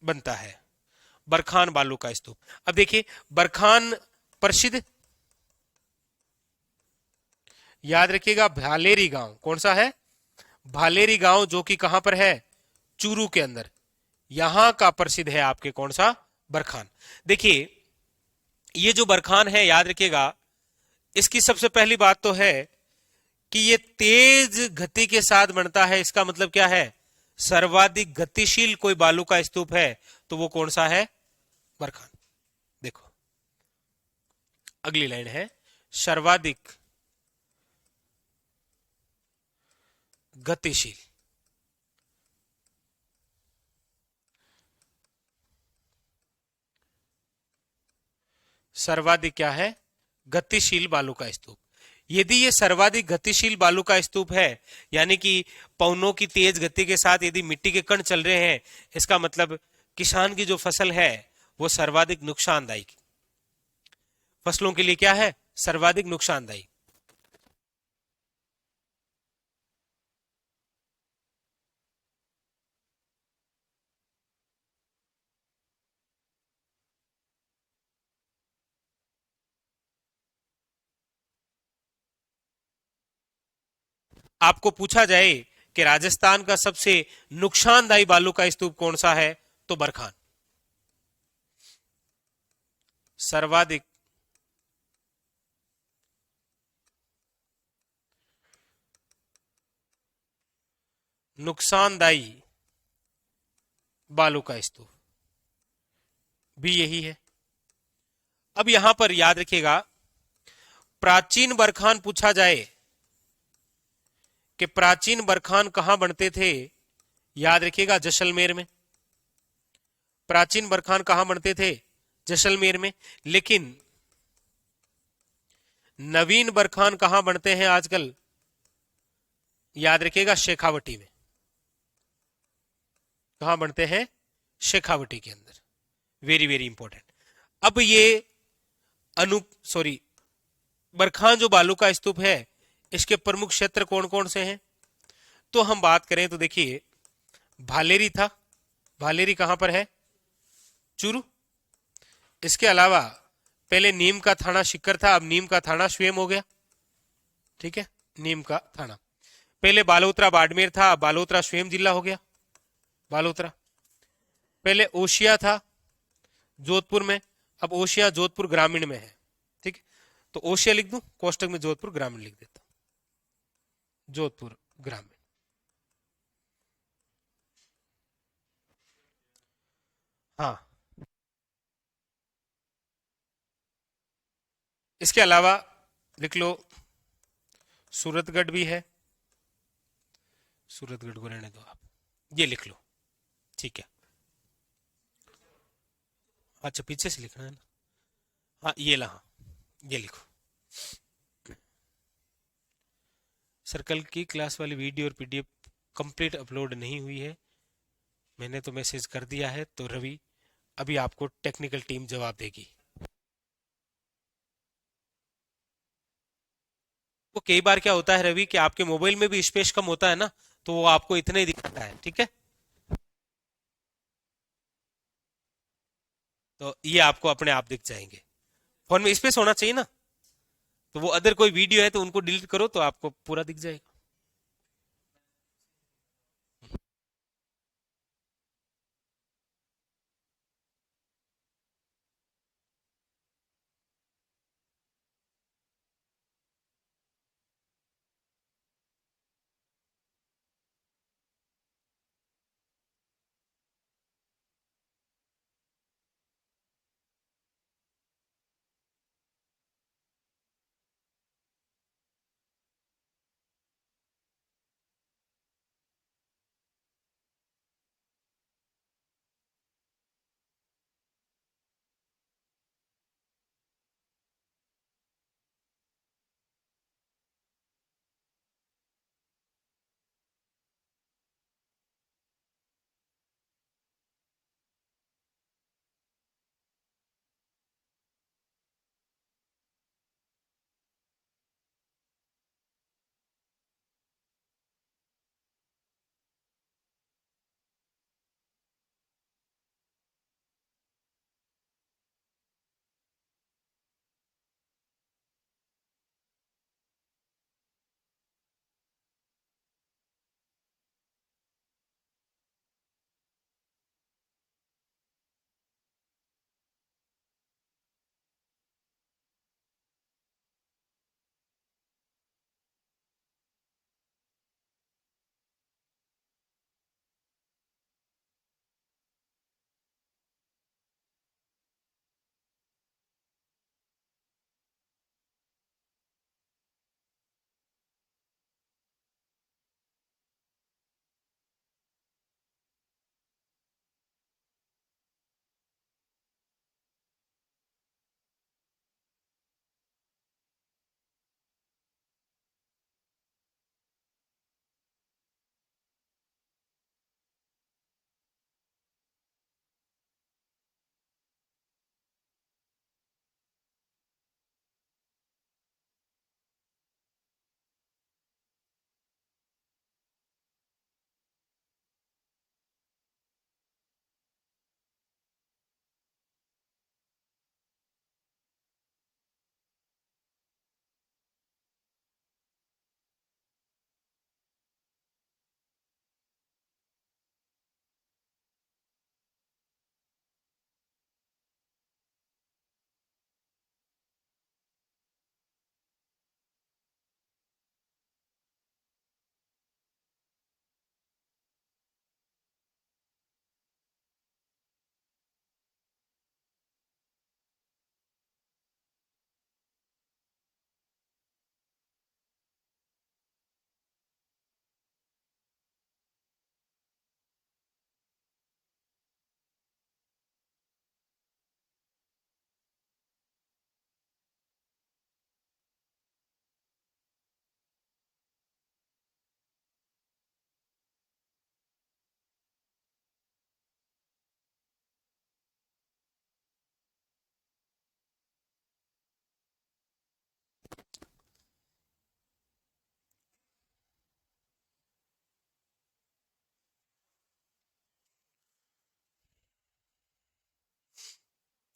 बनता है बरखान बालू का स्तूप। अब देखिए, बरखान प्रसिद्ध, याद रखिएगा, भालेरी गांव। कौन सा है? भालेरी गांव, जो कि कहां पर है? चूरू के अंदर। यहां का प्रसिद्ध है आपके कौन सा? बरखान। देखिए, ये जो बरखान है, याद रखिएगा, इसकी सबसे पहली बात तो है कि ये तेज गति के साथ बनता है। इसका मतलब क्या है? सर्वाधिक गतिशील कोई बालू का स्तूप है तो वो कौन सा है? बरखान। देखो, अगली लाइन है, सर्वाधिक गतिशील। सर्वाधिक क्या है? गतिशील बालू का स्तूप। यदि ये सर्वाधिक गतिशील बालू का स्तूप है, यानी कि पवनों की तेज गति के साथ यदि मिट्टी के कण चल रहे हैं, इसका मतलब किसान की जो फसल है वो सर्वाधिक नुकसानदायी, फसलों के लिए क्या है? सर्वाधिक नुकसानदायी। आपको पूछा जाए कि राजस्थान का सबसे नुकसानदायी बालू का स्तूप कौन सा है, तो बरखान। सर्वाधिक नुकसानदायी बालू का स्तूप भी यही है। अब यहां पर याद रखिएगा, प्राचीन बरखान पूछा जाए कि प्राचीन बरखान कहां बनते थे, याद रखिएगा, जैसलमेर में। प्राचीन बरखान कहां बनते थे? जैसलमेर में। लेकिन नवीन बरखान कहां बनते हैं आजकल? याद रखिएगा, शेखावटी में। कहां बनते हैं? शेखावटी के अंदर। Very very important. अब ये अनु सॉरी बरखान जो बालू का स्तूप है, इसके प्रमुख क्षेत्र कौन कौन से हैं? तो हम बात करें तो देखिए, भालेरी था। भालेरी कहां पर है? चूरू। इसके अलावा पहले नीम का थाना शिक्कर था, अब नीम का थाना स्वयं हो गया। ठीक है, नीम का थाना। पहले बालोतरा बाड़मेर था, अब बालोतरा स्वयं जिला हो गया, बालोतरा। पहले ओशिया था जोधपुर में, अब ओशिया जोधपुर ग्रामीण में है। ठीक है, तो ओशिया लिख दूं, कोष्टक में जोधपुर ग्रामीण लिख देता हूं, जोधपुर ग्रामीण। हाँ, इसके अलावा लिख लो, सूरतगढ़ भी है। सूरतगढ़ को रहने दो आप, ये लिख लो। ठीक है, अच्छा पीछे से लिखना है ना। हाँ, ये ला, हाँ, ये लिखो। सर्कल की क्लास वाली वीडियो और पीडीएफ कंप्लीट अपलोड नहीं हुई है, मैंने तो मैसेज कर दिया है, तो रवि अभी आपको टेक्निकल टीम जवाब देगी। वो कई बार क्या होता है रवि कि आपके मोबाइल में भी स्पेस कम होता है ना, तो वो आपको इतना ही दिखता है। ठीक है, तो ये आपको अपने आप दिख जाएंगे। फोन में स्पेस होना चाहिए ना, तो वो अदर कोई वीडियो है तो उनको डिलीट करो तो आपको पूरा दिख जाएगा।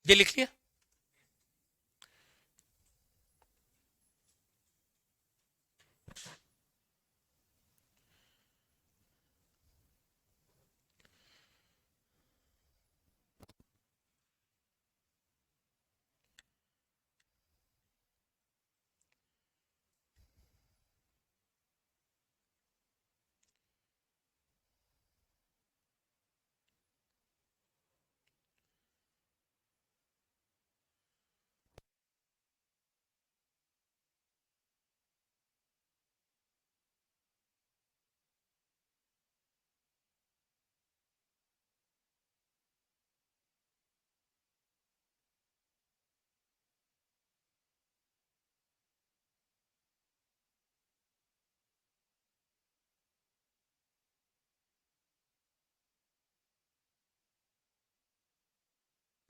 ये लिख लिया।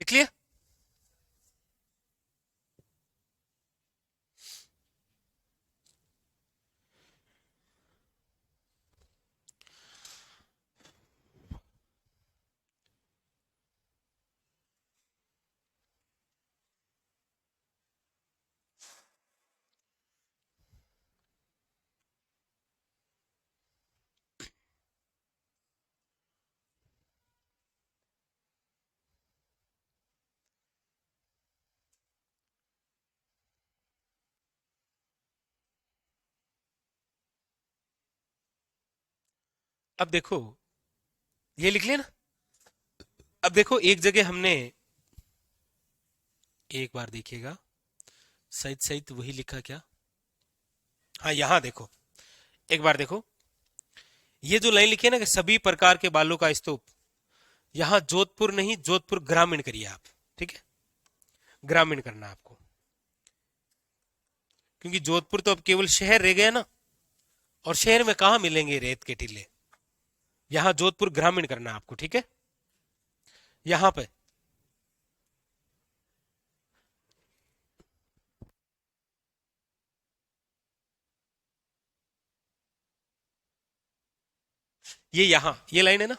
लिख लिया। अब देखो, ये लिख लिया ना। अब देखो, एक जगह हमने, एक बार देखिएगा, सहित सहित वही लिखा क्या? हाँ, यहां देखो, एक बार देखो, ये जो लाइन लिखी है ना कि सभी प्रकार के बालों का स्तूप, यहां जोधपुर नहीं, जोधपुर ग्रामीण करिए आप। ठीक है, ग्रामीण करना आपको, क्योंकि जोधपुर तो अब केवल शहर रह गया ना, और शहर में कहां मिलेंगे रेत के टीले। यहां जोधपुर ग्रामीण करना आपको। ठीक है, यहां पे ये, यहां ये लाइन है ना,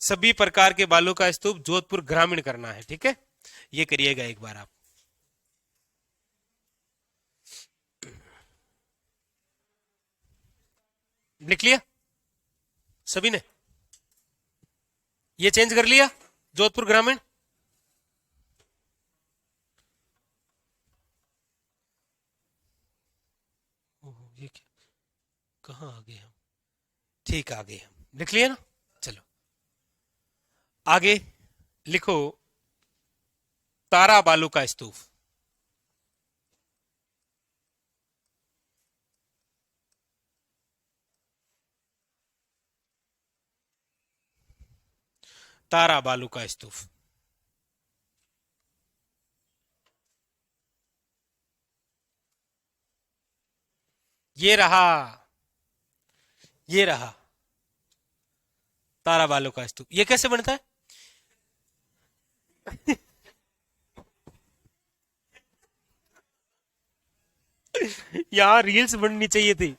सभी प्रकार के बालों का स्तूप जोधपुर ग्रामीण करना है। ठीक है, ये करिएगा एक बार आप। लिख लिया सभी ने? ये चेंज कर लिया, जोधपुर ग्रामीण। ओहो, ये क्या, कहाँ आ गए हम? ठीक, आ गए हम, लिख लिया ना। चलो आगे लिखो, तारा बालू का स्तूप। तारा बालू का स्तूप, ये रहा, ये रहा तारा बालू का स्तूप। ये कैसे बनता है? यहाँ रील्स बननी चाहिए थी।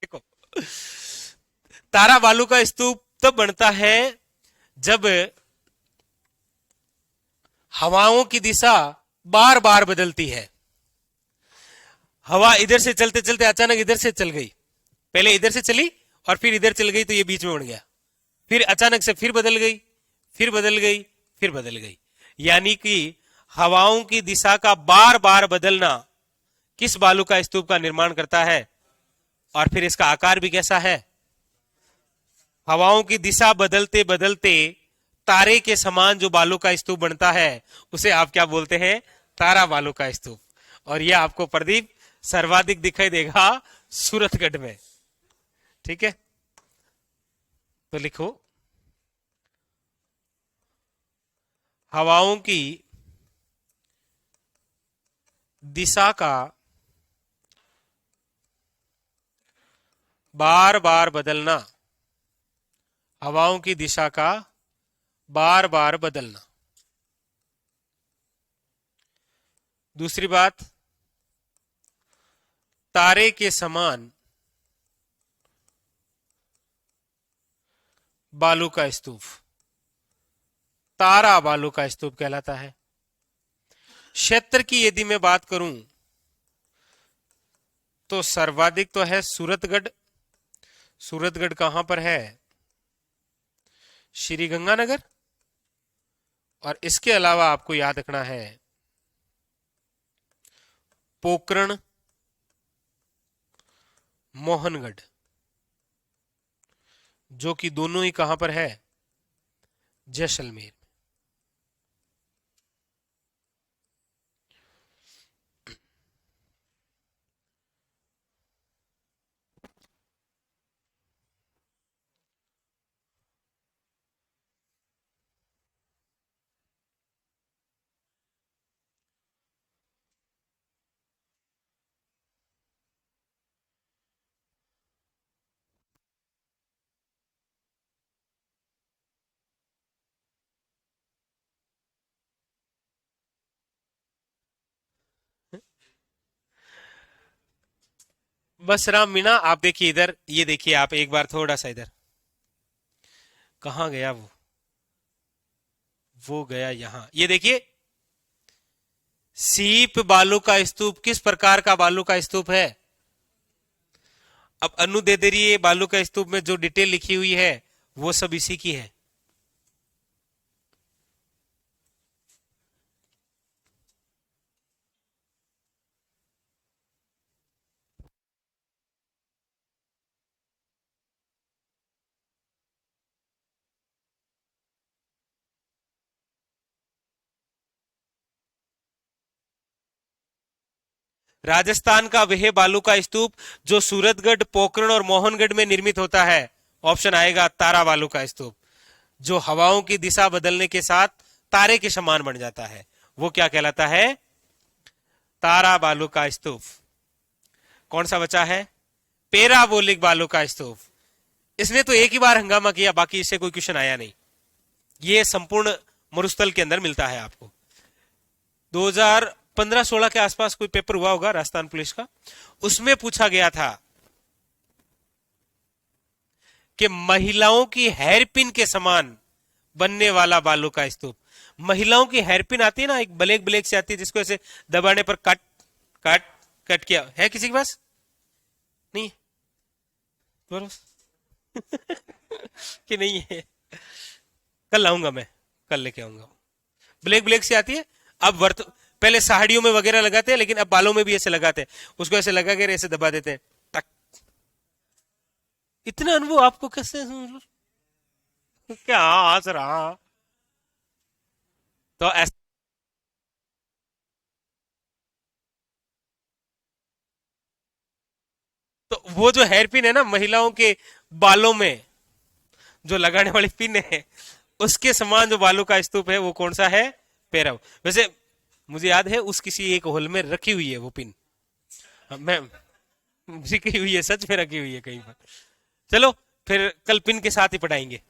देखो, तारा बालू का स्तूप तब बनता है जब हवाओं की दिशा बार बार बदलती है। हवा इधर से चलते चलते अचानक इधर से चल गई, पहले इधर से चली और फिर इधर चल गई, तो ये बीच में बन गया। फिर अचानक से फिर बदल गई, फिर बदल गई, फिर बदल गई। यानी कि हवाओं की दिशा का बार बार बदलना किस बालू का स्तूप का निर्माण करता है? और फिर इसका आकार भी कैसा है? हवाओं की दिशा बदलते बदलते तारे के समान जो बालू का स्तूप बनता है, उसे आप क्या बोलते हैं? तारा बालू का स्तूप। और यह आपको प्रदीप सर्वाधिक दिखाई देगा सूरतगढ़ में। ठीक है, तो लिखो, हवाओं की दिशा का बार बार बदलना, हवाओं की दिशा का बार बार बदलना। दूसरी बात, तारे के समान बालू का स्तूप, तारा बालू का स्तूप कहलाता है। क्षेत्र की यदि मैं बात करूं तो सर्वाधिक तो है सूरतगढ़। सूरतगढ़ कहां पर है? श्री गंगानगर। और इसके अलावा आपको याद रखना है पोकरण, मोहनगढ़, जो कि दोनों ही कहां पर है? जैसलमेर। बस राम मीणा, आप देखिए इधर, ये देखिए आप एक बार थोड़ा सा इधर, कहां गया वो गया यहां, ये देखिए सीप बालू का स्तूप किस प्रकार का बालू का स्तूप है? अब अनु दे दे रही है बालू का स्तूप में जो डिटेल लिखी हुई है वो सब इसी की है। राजस्थान का वह बालू का स्तूप जो सूरतगढ़, पोखरण और मोहनगढ़ में निर्मित होता है। ऑप्शन आएगा तारा बालू का स्तूप, जो हवाओं की दिशा बदलने के साथ तारे के समान बन जाता है। वो क्या कहलाता है? तारा बालू का स्तूप। कौन सा बचा है? पेराबोलिक बालू का स्तूप। इसने तो एक ही बार हंगामा किया, बाकी इससे कोई क्वेश्चन आया नहीं। ये संपूर्ण मरुस्थल के अंदर मिलता है आपको। 2015-16 के आसपास कोई पेपर हुआ होगा राजस्थान पुलिस का, उसमें पूछा गया था कि महिलाओं की हेयरपिन के समान बनने वाला बालू का स्तूप। महिलाओं की हेयरपिन आती है ना, एक ब्लैक ब्लैक से आती है, जिसको ऐसे दबाने पर कट कट कट किया है। किसी के पास नहीं? कि नहीं है? कल लाऊंगा मैं, कल लेके आऊंगा। ब्लैक ब्लैक से आती है। अब पहले साड़ियों में वगैरह लगाते हैं, लेकिन अब बालों में भी ऐसे लगाते हैं। उसको ऐसे लगा के ऐसे दबा देते हैं, टक। इतना अनुभव आपको कैसे? क्या हंस रहा? तो ऐसा, तो वो जो हेयर पिन है ना महिलाओं के बालों में जो लगाने वाली पिन है, उसके समान जो बालू का स्तूप है वो कौन सा है? पेराव। वैसे मुझे याद है उस किसी एक हॉल में रखी हुई है वो पिन। मैं रखी हुई है, सच में रखी हुई है कहीं पर। चलो फिर कल पिन के साथ ही पढ़ाएंगे।